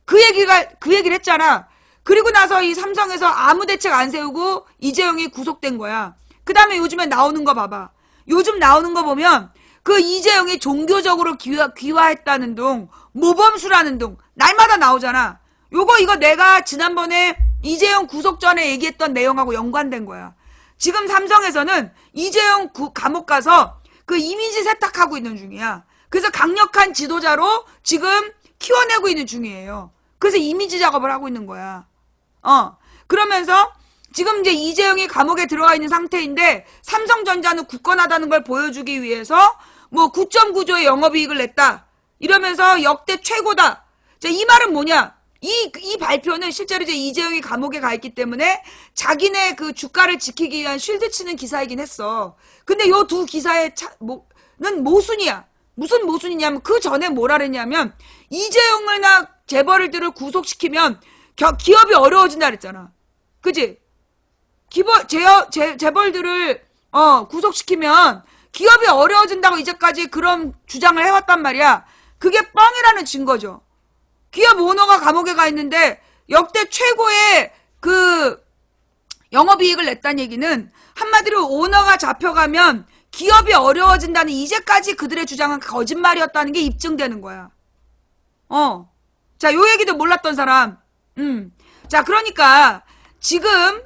그 얘기를 했잖아. 그리고 나서 이 삼성에서 아무 대책 안 세우고 이재용이 구속된 거야. 그 다음에 요즘에 나오는 거 봐봐. 요즘 나오는 거 보면 이재용이 종교적으로 귀화했다는 둥, 모범수라는 둥, 날마다 나오잖아. 이거 내가 지난번에 이재용 구속 전에 얘기했던 내용하고 연관된 거야. 지금 삼성에서는 이재용 감옥 가서 이미지 세탁하고 있는 중이야. 그래서 강력한 지도자로 지금 키워내고 있는 중이에요. 그래서 이미지 작업을 하고 있는 거야. 그러면서 지금 이제 이재용이 감옥에 들어가 있는 상태인데 삼성전자는 굳건하다는 걸 보여주기 위해서 9.9조의 영업이익을 냈다. 이러면서 역대 최고다. 자, 이 말은 뭐냐? 이 발표는 실제로 이제 이재용이 감옥에 가 있기 때문에 자기네 주가를 지키기 위한 쉴드 치는 기사이긴 했어. 근데 요 두 기사의 는 모순이야. 무슨 모순이냐면 그 전에 뭐라 그랬냐면 이재용이나 재벌들을 구속시키면 기업이 어려워진다 그랬잖아. 그지? 재벌들을 구속시키면 기업이 어려워진다고 이제까지 그런 주장을 해왔단 말이야. 그게 뻥이라는 증거죠. 기업 오너가 감옥에 가 있는데 역대 최고의 영업이익을 냈다는 얘기는 한마디로 오너가 잡혀가면 기업이 어려워진다는 이제까지 그들의 주장은 거짓말이었다는 게 입증되는 거야. 자, 요 얘기도 몰랐던 사람. 자, 그러니까 지금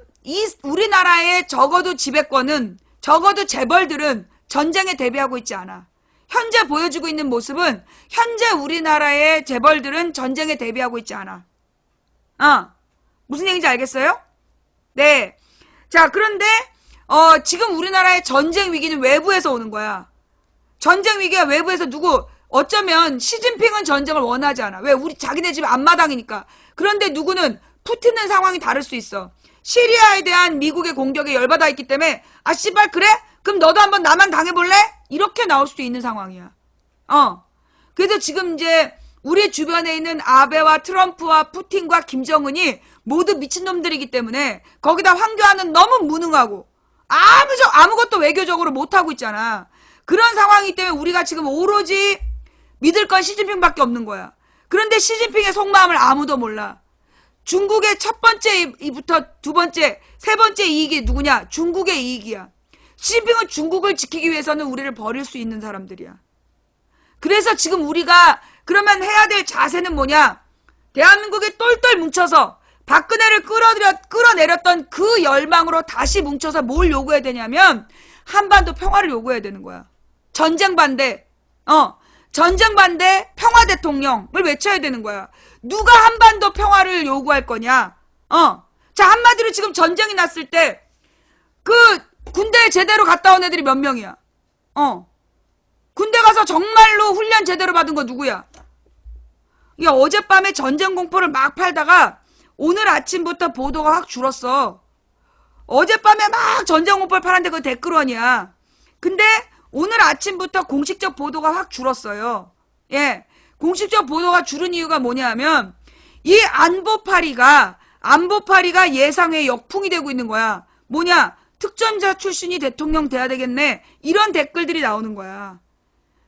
우리나라의 적어도 지배권은, 적어도 재벌들은 전쟁에 대비하고 있지 않아. 현재 보여주고 있는 모습은 현재 우리나라의 재벌들은 전쟁에 대비하고 있지 않아. 무슨 얘기인지 알겠어요? 네. 자, 그런데 지금 우리나라의 전쟁 위기는 외부에서 오는 거야. 전쟁 위기가 외부에서 어쩌면 시진핑은 전쟁을 원하지 않아. 왜? 우리 자기네 집 앞마당이니까. 그런데 누구는 푸틴은 상황이 다를 수 있어. 시리아에 대한 미국의 공격에 열받아 있기 때문에 씨발 그래? 그럼 너도 한번 나만 당해볼래? 이렇게 나올 수도 있는 상황이야. 그래서 지금 이제 우리 주변에 있는 아베와 트럼프와 푸틴과 김정은이 모두 미친놈들이기 때문에 거기다 황교안은 너무 무능하고 아무것도 외교적으로 못하고 있잖아. 그런 상황이기 때문에 우리가 지금 오로지 믿을 건 시진핑밖에 없는 거야. 그런데 시진핑의 속마음을 아무도 몰라. 중국의 첫 번째 이부터 두 번째, 세 번째 이익이 누구냐? 중국의 이익이야. 시진핑은 중국을 지키기 위해서는 우리를 버릴 수 있는 사람들이야. 그래서 지금 우리가 그러면 해야 될 자세는 뭐냐? 대한민국이 똘똘 뭉쳐서 박근혜를 끌어내렸던 그 열망으로 다시 뭉쳐서 뭘 요구해야 되냐면 한반도 평화를 요구해야 되는 거야. 전쟁 반대, 전쟁 반대 평화 대통령을 외쳐야 되는 거야. 누가 한반도 평화를 요구할 거냐? 자, 한마디로 지금 전쟁이 났을 때 그 군대에 제대로 갔다 온 애들이 몇 명이야? 군대 가서 정말로 훈련 제대로 받은 거 누구야? 야, 어젯밤에 전쟁 공포를 막 팔다가 오늘 아침부터 보도가 확 줄었어. 어젯밤에 막 전쟁 공포를 팔았는데 그거 댓글원이야. 근데 오늘 아침부터 공식적 보도가 확 줄었어요. 예. 공식적 보도가 줄은 이유가 뭐냐면 이 안보파리가 예상외 역풍이 되고 있는 거야. 뭐냐? 특전자 출신이 대통령 돼야 되겠네. 이런 댓글들이 나오는 거야.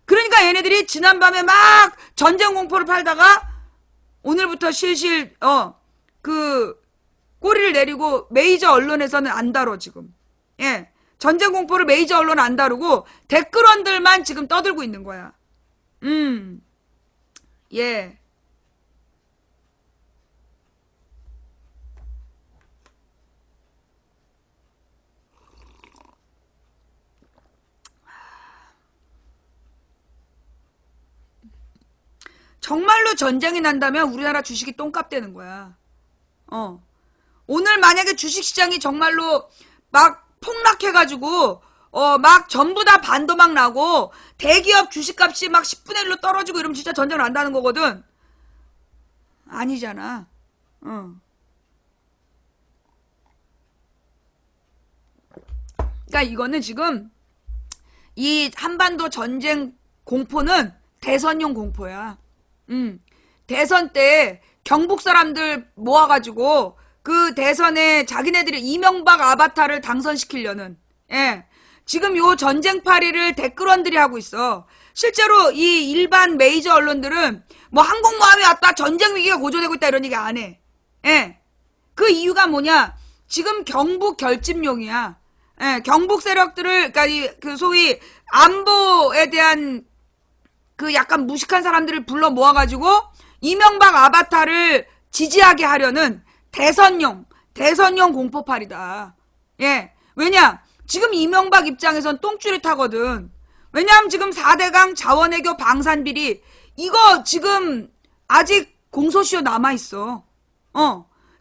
그러니까 얘네들이 지난밤에 막 전쟁 공포를 팔다가 오늘부터 실실 꼬리를 내리고 메이저 언론에서는 안 다뤄 지금. 예. 전쟁 공포를 메이저 언론은 안 다루고 댓글원들만 지금 떠들고 있는 거야. 예. 정말로 전쟁이 난다면 우리나라 주식이 똥값 되는 거야. 오늘 만약에 주식시장이 정말로 막 폭락해가지고 막 전부 다 반도막 나고 대기업 주식값이 막 10분의 1로 떨어지고 이러면 진짜 전쟁 난다는 거거든. 아니잖아. 그러니까 이거는 지금 이 한반도 전쟁 공포는 대선용 공포야. 대선 때 경북 사람들 모아가지고 그 대선에 자기네들이 이명박 아바타를 당선시키려는, 예. 지금 요 전쟁파리를 댓글원들이 하고 있어. 실제로 이 일반 메이저 언론들은 뭐 항공모함이 왔다, 전쟁 위기가 고조되고 있다 이런 얘기 안 해. 예. 그 이유가 뭐냐? 지금 경북 결집용이야. 예. 경북 세력들을, 그러니까 그 소위 안보에 대한 그 약간 무식한 사람들을 불러 모아가지고 이명박 아바타를 지지하게 하려는 대선용 공포팔이다. 예. 왜냐? 지금 이명박 입장에선 똥줄이 타거든. 왜냐하면 지금 4대강 자원외교 방산비리 이거 지금 아직 공소시효 남아있어.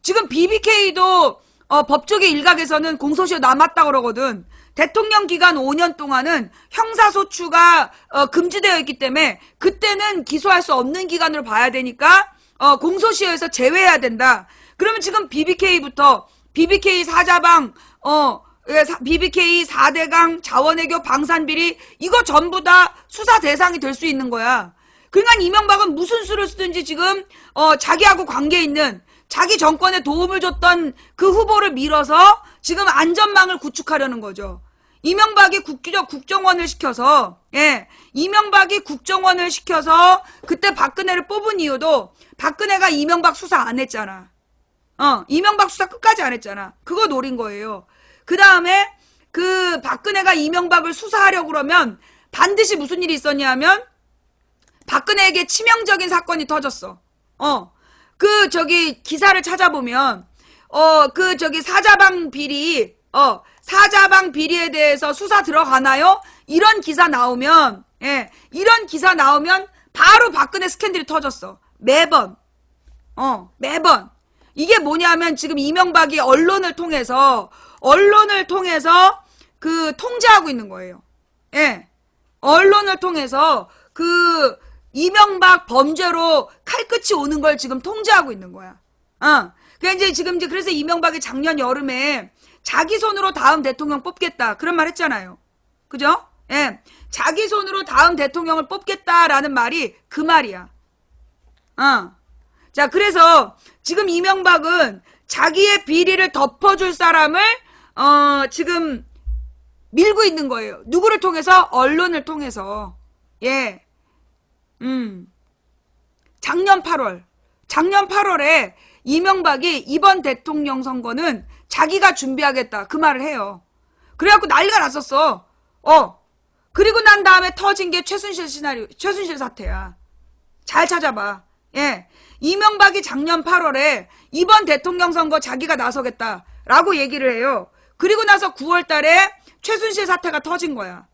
지금 BBK도 법조계 일각에서는 공소시효 남았다 그러거든. 대통령 기간 5년 동안은 형사소추가 금지되어 있기 때문에 그때는 기소할 수 없는 기간으로 봐야 되니까 공소시효에서 제외해야 된다. 그러면 지금 BBK부터 BBK 사자방 BBK 4대강 자원외교 방산비리 이거 전부 다 수사 대상이 될 수 있는 거야. 그러니까 이명박은 무슨 수를 쓰든지 지금 자기하고 관계 있는 자기 정권에 도움을 줬던 그 후보를 밀어서 지금 안전망을 구축하려는 거죠. 이명박이 국정원을 시켜서, 예, 이명박이 국정원을 시켜서 그때 박근혜를 뽑은 이유도 박근혜가 이명박 수사 안 했잖아. 이명박 수사 끝까지 안 했잖아. 그거 노린 거예요. 그 다음에 그 박근혜가 이명박을 수사하려고 그러면 반드시 무슨 일이 있었냐면 박근혜에게 치명적인 사건이 터졌어. 기사를 찾아보면 사자방 비리 사자방 비리에 대해서 수사 들어가나요? 이런 기사 나오면 이런 기사 나오면 바로 박근혜 스캔들이 터졌어. 매번 이게 뭐냐면 지금 이명박이 언론을 통해서 그 통제하고 있는 거예요. 언론을 통해서 그 이명박 범죄로 칼끝이 오는 걸 지금 통제하고 있는 거야. 그래서 이명박이 작년 여름에 자기 손으로 다음 대통령 뽑겠다 그런 말 했잖아요. 그죠? 자기 손으로 다음 대통령을 뽑겠다라는 말이 그 말이야. 자, 그래서 지금 이명박은 자기의 비리를 덮어줄 사람을 지금 밀고 있는 거예요. 누구를 통해서? 언론을 통해서. 작년 8월에 이명박이 이번 대통령 선거는 자기가 준비하겠다 그 말을 해요. 그래갖고 난리가 났었어. 그리고 난 다음에 터진 게 최순실 사태야. 잘 찾아봐. 이명박이 작년 8월에 이번 대통령 선거 자기가 나서겠다라고 얘기를 해요. 그리고 나서 9월 달에 최순실 사태가 터진 거야.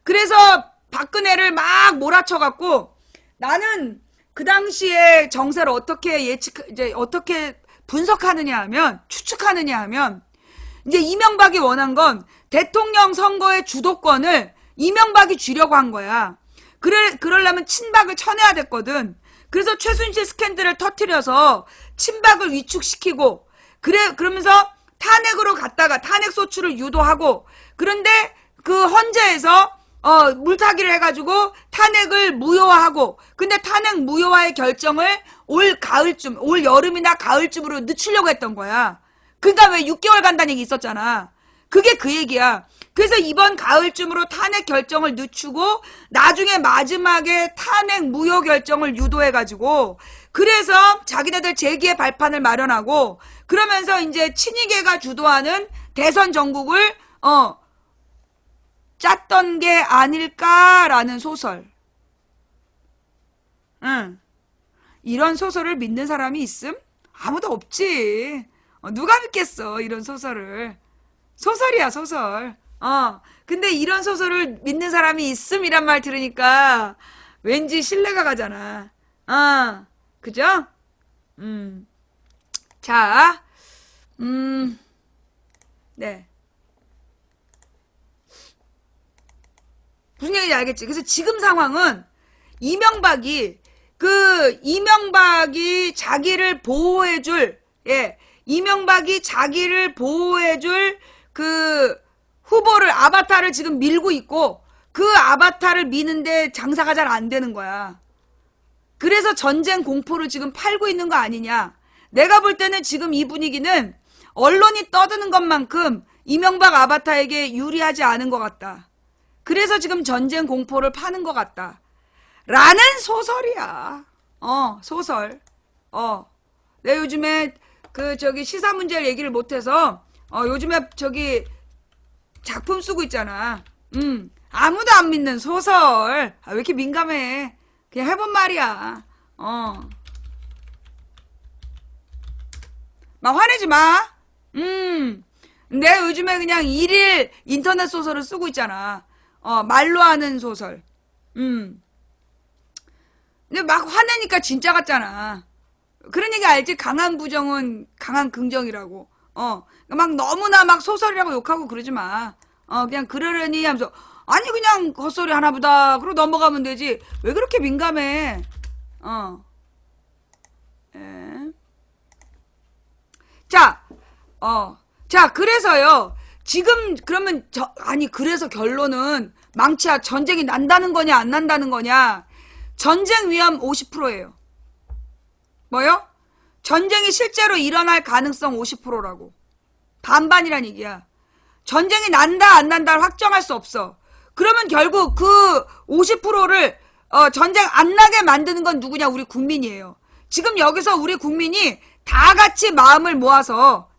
그래서 박근혜를 막 몰아쳐갖고 나는 그 당시에 정세를 어떻게 어떻게 분석하느냐 하면, 추측하느냐 하면, 이제 이명박이 원한 건 대통령 선거의 주도권을 이명박이 쥐려고 한 거야. 그러려면 친박을 쳐내야 됐거든. 그래서 최순실 스캔들을 터뜨려서 친박을 위축시키고, 그러면서 탄핵으로 갔다가 탄핵 소추를 유도하고, 그런데 그 헌재에서 물타기를 해가지고 탄핵을 무효화하고, 근데 탄핵 무효화의 결정을 올 여름이나 가을쯤으로 늦추려고 했던 거야. 그러니까 왜 6개월 간다는 얘기 있었잖아. 그게 그 얘기야. 그래서 이번 가을쯤으로 탄핵 결정을 늦추고 나중에 마지막에 탄핵 무효 결정을 유도해가지고, 그래서 자기네들 재기의 발판을 마련하고, 그러면서 이제 친이계가 주도하는 대선 전국을 짰던 게 아닐까라는 소설. 이런 소설을 믿는 사람이 있음? 아무도 없지. 누가 믿겠어, 이런 소설을. 소설이야, 소설. 근데 이런 소설을 믿는 사람이 있음이란 말 들으니까 왠지 신뢰가 가잖아. 그죠? 자, 네. 무슨 얘기인지 알겠지? 그래서 지금 상황은 이명박이 자기를 보호해줄, 이명박이 자기를 보호해줄 그 후보를, 아바타를 지금 밀고 있고, 그 아바타를 미는데 장사가 잘 안 되는 거야. 그래서 전쟁 공포를 지금 팔고 있는 거 아니냐. 내가 볼 때는 지금 이 분위기는 언론이 떠드는 것만큼 이명박 아바타에게 유리하지 않은 것 같다. 그래서 지금 전쟁 공포를 파는 것 같다. 라는 소설이야. 소설. 내가 요즘에 시사 문제를 얘기를 못해서, 요즘에 작품 쓰고 있잖아. 아무도 안 믿는 소설. 왜 이렇게 민감해? 그냥 해본 말이야. 막 화내지 마. 내가 요즘에 그냥 일일 인터넷 소설을 쓰고 있잖아. 말로 하는 소설. 근데 막 화내니까 진짜 같잖아. 그런 얘기 알지? 강한 부정은 강한 긍정이라고. 막 너무나 막 소설이라고 욕하고 그러지 마. 그냥 그러려니 하면서, 아니, 그냥 헛소리 하나보다. 그러고 넘어가면 되지. 왜 그렇게 민감해? 자, 그래서요. 지금, 그러면, 그래서 결론은, 망치야, 전쟁이 난다는 거냐, 안 난다는 거냐? 전쟁 위험 50%예요. 뭐요? 전쟁이 실제로 일어날 가능성 50%라고. 반반이란 얘기야. 전쟁이 난다, 안 난다를 확정할 수 없어. 그러면 결국 그 50%를, 전쟁 안 나게 만드는 건 누구냐? 우리 국민이에요. 지금 여기서 우리 국민이 다 같이 마음을 모아서,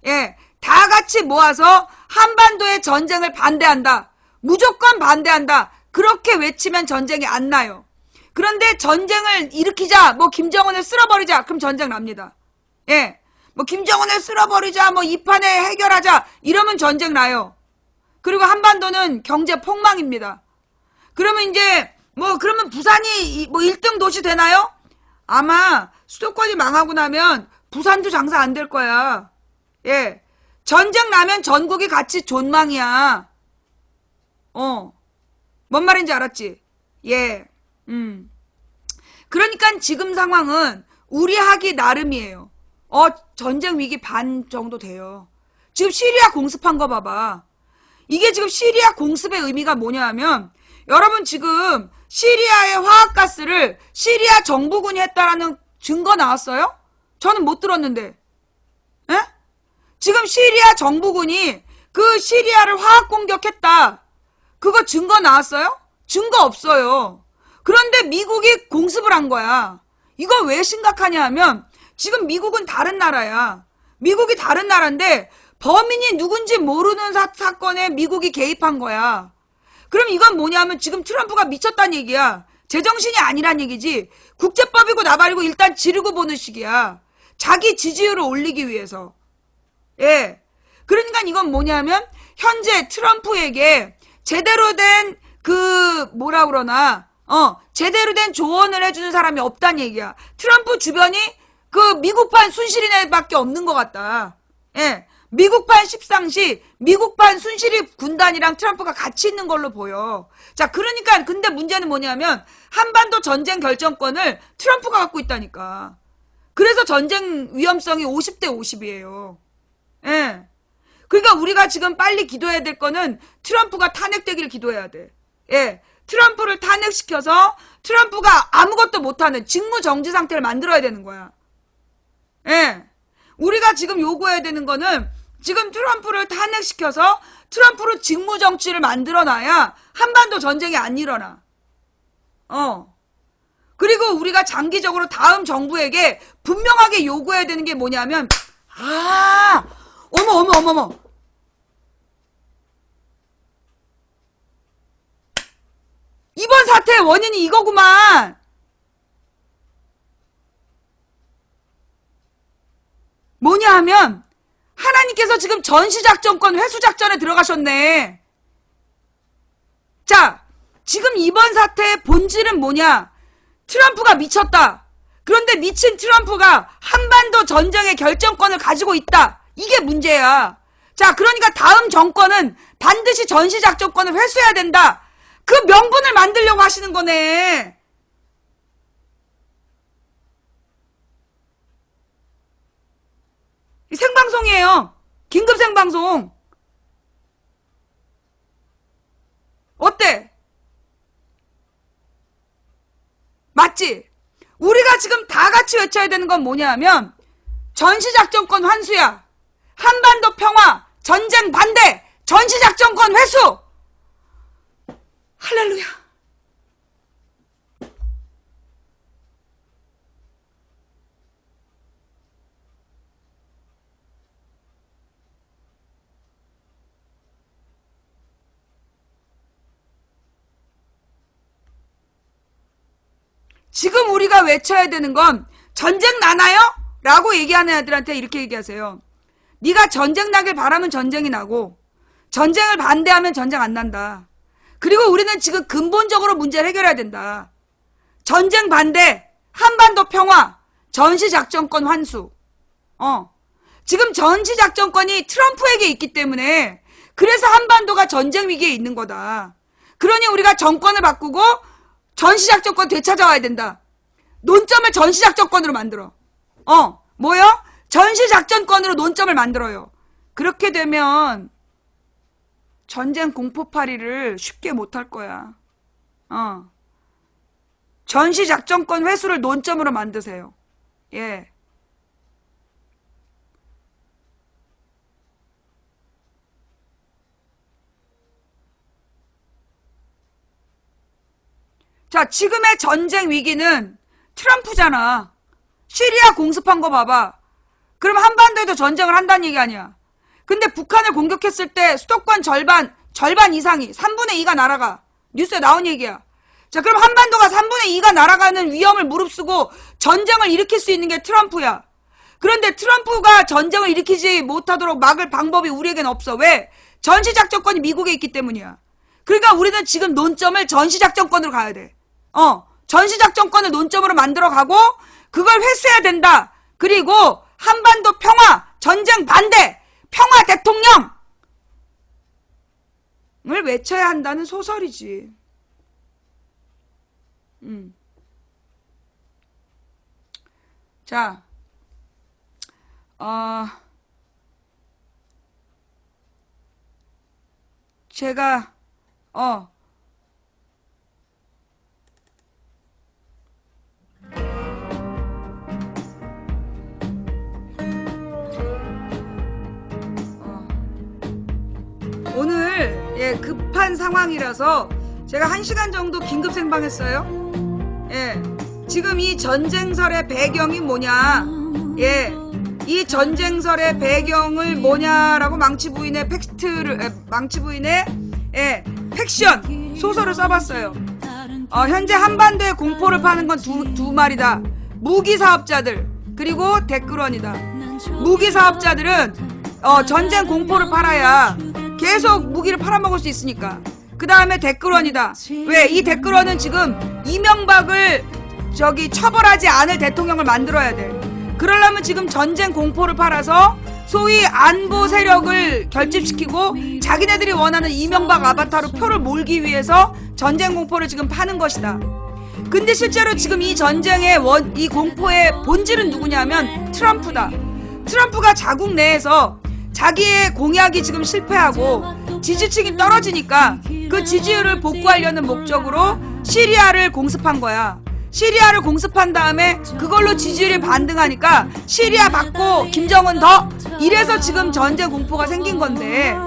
다 같이 모아서 한반도의 전쟁을 반대한다. 무조건 반대한다. 그렇게 외치면 전쟁이 안 나요. 그런데 전쟁을 일으키자, 뭐 김정은을 쓸어버리자, 그럼 전쟁 납니다. 예. 뭐 김정은을 쓸어버리자, 뭐 이 판에 해결하자, 이러면 전쟁 나요. 그리고 한반도는 경제 폭망입니다. 그러면 이제 뭐 그러면 부산이 뭐 1등 도시 되나요? 아마 수도권이 망하고 나면 부산도 장사 안 될 거야. 예. 전쟁 나면 전국이 같이 존망이야. 뭔 말인지 알았지? 예. 그러니까 지금 상황은 우리 하기 나름이에요. 전쟁 위기 반 정도 돼요. 지금 시리아 공습한 거 봐봐. 이게 지금 시리아 공습의 의미가 뭐냐 하면, 여러분 지금 시리아의 화학가스를 시리아 정부군이 했다라는 증거 나왔어요? 저는 못 들었는데. 에? 지금 시리아 정부군이 그 시리아를 화학 공격했다. 그거 증거 나왔어요? 증거 없어요. 그런데 미국이 공습을 한 거야. 이거 왜 심각하냐 하면, 지금 미국은 다른 나라야. 미국이 다른 나라인데 범인이 누군지 모르는 사건에 미국이 개입한 거야. 그럼 이건 뭐냐면 지금 트럼프가 미쳤다는 얘기야. 제정신이 아니란 얘기지. 국제법이고 나발이고 일단 지르고 보는 식이야. 자기 지지율을 올리기 위해서. 예. 그러니까 이건 뭐냐면 현재 트럼프에게 제대로 된 뭐라 그러나 제대로 된 조언을 해주는 사람이 없다는 얘기야. 트럼프 주변이 그 미국판 순실이네밖에 없는 것 같다. 예. 미국판 십상시, 미국판 순실이 군단이랑 트럼프가 같이 있는 걸로 보여. 자, 그러니까 근데 문제는 뭐냐면 한반도 전쟁 결정권을 트럼프가 갖고 있다니까. 그래서 전쟁 위험성이 50대 50이에요. 예. 그러니까 우리가 지금 빨리 기도해야 될 거는 트럼프가 탄핵되기를 기도해야 돼. 예. 트럼프를 탄핵시켜서 트럼프가 아무것도 못하는 직무정지 상태를 만들어야 되는 거야. 예. 우리가 지금 요구해야 되는 거는 지금 트럼프를 탄핵시켜서 트럼프로 직무정치를 만들어놔야 한반도 전쟁이 안 일어나. 그리고 우리가 장기적으로 다음 정부에게 분명하게 요구해야 되는 게 뭐냐면, 어머. 이번 사태의 원인이 이거구만. 뭐냐 하면 하나님께서 지금 전시작전권 회수작전에 들어가셨네. 자, 지금 이번 사태의 본질은 뭐냐? 트럼프가 미쳤다. 그런데 미친 트럼프가 한반도 전쟁의 결정권을 가지고 있다. 이게 문제야. 자, 그러니까 다음 정권은 반드시 전시작전권을 회수해야 된다. 그 명분을 만들려고 하시는 거네. 생방송이에요. 긴급 생방송. 어때? 맞지? 우리가 지금 다 같이 외쳐야 되는 건 뭐냐 하면 전시작전권 환수야. 한반도 평화, 전쟁 반대, 전시작전권 회수. 할렐루야. 지금 우리가 외쳐야 되는 건 전쟁 나나요? 라고 얘기하는 애들한테 이렇게 얘기하세요. 네가 전쟁 나길 바라면 전쟁이 나고 전쟁을 반대하면 전쟁 안 난다. 그리고 우리는 지금 근본적으로 문제를 해결해야 된다. 전쟁 반대, 한반도 평화, 전시작전권 환수. 지금 전시작전권이 트럼프에게 있기 때문에 그래서 한반도가 전쟁 위기에 있는 거다. 그러니 우리가 정권을 바꾸고 전시작전권 되찾아와야 된다. 논점을 전시작전권으로 만들어. 뭐요? 전시작전권으로 논점을 만들어요. 그렇게 되면 전쟁 공포파리를 쉽게 못할 거야. 전시작전권 회수를 논점으로 만드세요. 예. 자, 지금의 전쟁 위기는 트럼프잖아. 시리아 공습한 거 봐봐. 그럼 한반도에도 전쟁을 한다는 얘기 아니야. 근데 북한을 공격했을 때 수도권 절반 이상이 3분의 2가 날아가. 뉴스에 나온 얘기야. 자, 그럼 한반도가 3분의 2가 날아가는 위험을 무릅쓰고 전쟁을 일으킬 수 있는 게 트럼프야. 그런데 트럼프가 전쟁을 일으키지 못하도록 막을 방법이 우리에겐 없어. 왜? 전시작전권이 미국에 있기 때문이야. 그러니까 우리는 지금 논점을 전시작전권으로 가야 돼. 전시작전권을 논점으로 만들어가고 그걸 회수해야 된다. 그리고 한반도 평화, 전쟁 반대, 평화 대통령을 외쳐야 한다는 소설이지. 자, 제가 오늘 급한 상황이라서 제가 1시간 정도 긴급 생방했어요. 지금 이 전쟁설의 배경이 뭐냐, 이 전쟁설의 배경을 뭐냐라고 망치부인의 팩션 소설을 써봤어요. 현재 한반도에 공포를 파는 건 두 말이다. 무기 사업자들 그리고 댓글원이다. 무기 사업자들은 전쟁 공포를 팔아야 계속 무기를 팔아먹을 수 있으니까. 그 다음에 댓글원이다. 왜? 이 댓글원은 지금 이명박을 처벌하지 않을 대통령을 만들어야 돼. 그러려면 지금 전쟁 공포를 팔아서 소위 안보 세력을 결집시키고 자기네들이 원하는 이명박 아바타로 표를 몰기 위해서 전쟁 공포를 지금 파는 것이다. 근데 실제로 지금 이 전쟁의 이 공포의 본질은 누구냐면 트럼프다. 트럼프가 자국 내에서 자기의 공약이 지금 실패하고 지지층이 떨어지니까 그 지지율을 복구하려는 목적으로 시리아를 공습한 거야. 시리아를 공습한 다음에 그걸로 지지율이 반등하니까 시리아 받고 김정은 더, 이래서 지금 전쟁 공포가 생긴 건데,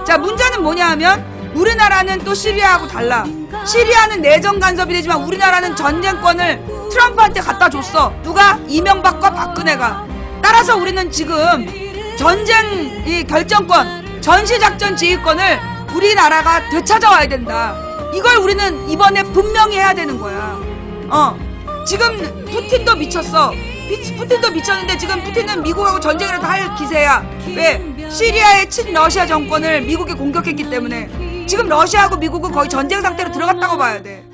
자, 문제는 뭐냐 하면 우리나라는 또 시리아하고 달라. 시리아는 내정 간섭이 되지만 우리나라는 전쟁권을 트럼프한테 갖다 줬어. 누가? 이명박과 박근혜가. 따라서 우리는 지금 전쟁 이 결정권, 전시작전 지휘권을 우리나라가 되찾아와야 된다. 이걸 우리는 이번에 분명히 해야 되는 거야. 지금 푸틴도 미쳤어. 푸틴도 미쳤는데 지금 푸틴은 미국하고 전쟁이라도 할 기세야. 왜? 시리아의 친러시아 정권을 미국이 공격했기 때문에 지금 러시아하고 미국은 거의 전쟁 상태로 들어갔다고 봐야 돼.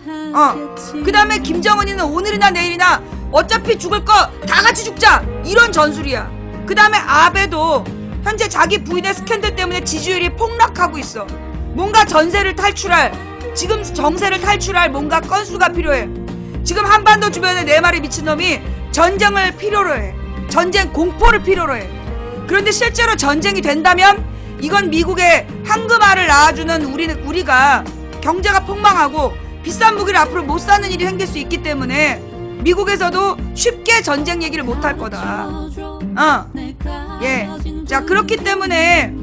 그 다음에 김정은이는 오늘이나 내일이나 어차피 죽을 거 다 같이 죽자, 이런 전술이야. 그 다음에 아베도 현재 자기 부인의 스캔들 때문에 지지율이 폭락하고 있어. 뭔가 전세를 탈출할, 지금 정세를 탈출할 뭔가 건수가 필요해. 지금 한반도 주변에 4마리 미친놈이 전쟁을 필요로 해. 전쟁 공포를 필요로 해. 그런데 실제로 전쟁이 된다면 이건 미국의 황금알을 낳아주는 우리가 경제가 폭망하고 비싼 무기를 앞으로 못 사는 일이 생길 수 있기 때문에 미국에서도 쉽게 전쟁 얘기를 못 할 거다. 자, 그렇기 때문에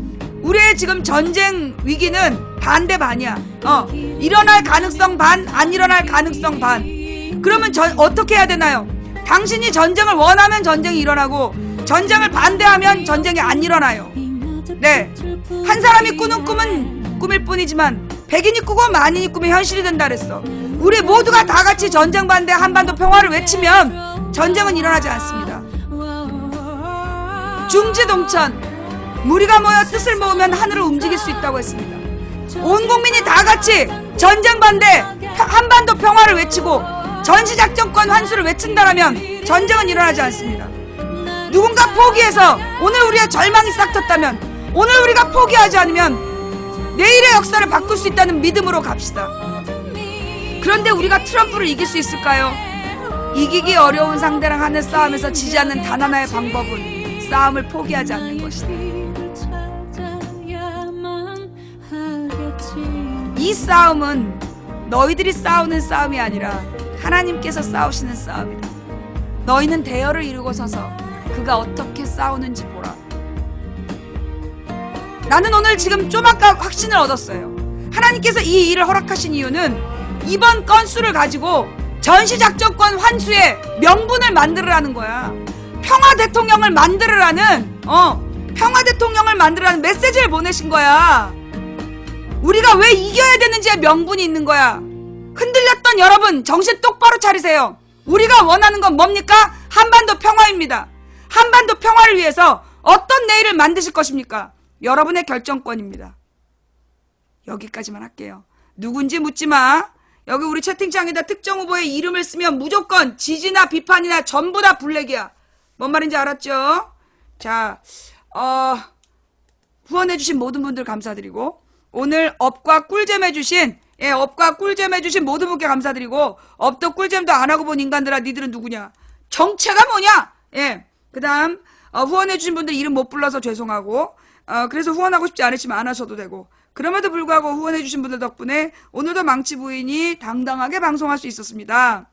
우리의 지금 전쟁 위기는 반대 반이야. 일어날 가능성 반, 안 일어날 가능성 반. 그러면 어떻게 해야 되나요? 당신이 전쟁을 원하면 전쟁이 일어나고 전쟁을 반대하면 전쟁이 안 일어나요. 네, 한 사람이 꾸는 꿈은 꿈일 뿐이지만 백인이 꾸고 만인이 꾸면 현실이 된다 그랬어. 우리 모두가 다 같이 전쟁 반대, 한반도 평화를 외치면 전쟁은 일어나지 않습니다. 중지동천, 무리가 모여 뜻을 모으면 하늘을 움직일 수 있다고 했습니다. 온 국민이 다 같이 전쟁 반대, 한반도 평화를 외치고 전시작전권 환수를 외친다라면 전쟁은 일어나지 않습니다. 누군가 포기해서 오늘 우리의 절망이 싹텄다면, 오늘 우리가 포기하지 않으면 내일의 역사를 바꿀 수 있다는 믿음으로 갑시다. 그런데 우리가 트럼프를 이길 수 있을까요? 이기기 어려운 상대랑 하는 싸움에서 지지 않는 단 하나의 방법은 싸움을 포기하지 않는 것이다. 이 싸움은 너희들이 싸우는 싸움이 아니라 하나님께서 싸우시는 싸움이다. 너희는 대열을 이루고 서서 그가 어떻게 싸우는지 보라. 나는 오늘 지금 좀 아까 확신을 얻었어요. 하나님께서 이 일을 허락하신 이유는 이번 건수를 가지고 전시작전권 환수의 명분을 만들으라는 거야. 평화 대통령을 만들으라는 평화 대통령을 만들라는 메시지를 보내신 거야. 우리가 왜 이겨야 되는지의 명분이 있는 거야. 흔들렸던 여러분 정신 똑바로 차리세요. 우리가 원하는 건 뭡니까? 한반도 평화입니다. 한반도 평화를 위해서 어떤 내일을 만드실 것입니까? 여러분의 결정권입니다. 여기까지만 할게요. 누군지 묻지 마. 여기 우리 채팅창에다 특정 후보의 이름을 쓰면 무조건 지지나 비판이나 전부 다 블랙이야. 뭔 말인지 알았죠? 자, 후원해주신 모든 분들 감사드리고, 오늘 업과 꿀잼 해주신 모든 분께 감사드리고, 업도 꿀잼도 안 하고 본 인간들아, 니들은 누구냐? 정체가 뭐냐? 예. 그 다음, 후원해주신 분들 이름 못 불러서 죄송하고, 그래서 후원하고 싶지 않으시면 안 하셔도 되고, 그럼에도 불구하고 후원해주신 분들 덕분에 오늘도 망치 부인이 당당하게 방송할 수 있었습니다.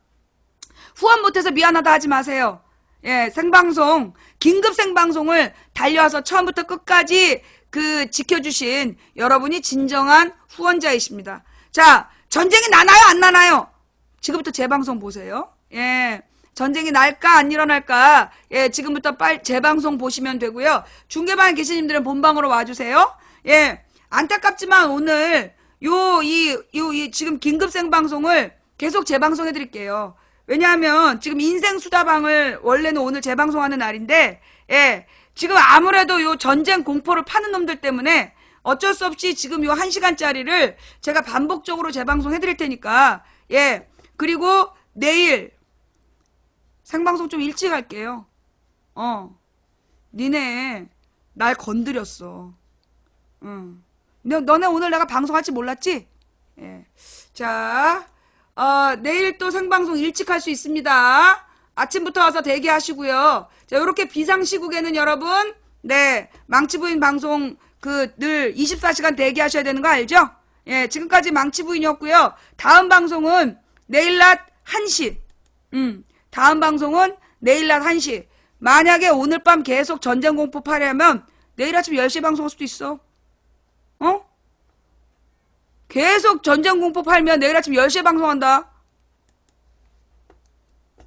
후원 못해서 미안하다 하지 마세요. 예, 생방송, 긴급 생방송을 달려와서 처음부터 끝까지 지켜주신 여러분이 진정한 후원자이십니다. 자, 전쟁이 나나요? 안 나나요? 지금부터 재방송 보세요. 예. 전쟁이 날까 안 일어날까? 예, 지금부터 빨리 재방송 보시면 되고요. 중계방에 계신 님들은 본방으로 와주세요. 예. 안타깝지만 오늘 지금 긴급 생방송을 계속 재방송해 드릴게요. 왜냐하면 지금 인생 수다방을 원래는 오늘 재방송하는 날인데, 예. 지금 아무래도 요 전쟁 공포를 파는 놈들 때문에 어쩔 수 없이 지금 요 1시간짜리를 제가 반복적으로 재방송해 드릴 테니까, 예. 그리고 내일 생방송 좀 일찍 할게요. 니네 날 건드렸어. 너네 오늘 내가 방송할지 몰랐지? 예. 자, 내일 또 생방송 일찍 할 수 있습니다. 아침부터 와서 대기하시고요. 자, 요렇게 비상시국에는 여러분, 네, 망치부인 방송 늘 24시간 대기하셔야 되는 거 알죠? 예, 지금까지 망치부인이었고요. 다음 방송은 내일 낮 1시. 다음 방송은 내일 낮 1시. 만약에 오늘 밤 계속 전쟁 공포 파리하면 내일 아침 10시에 방송할 수도 있어. 계속 전쟁 공포 팔면 내일 아침 10시에 방송한다.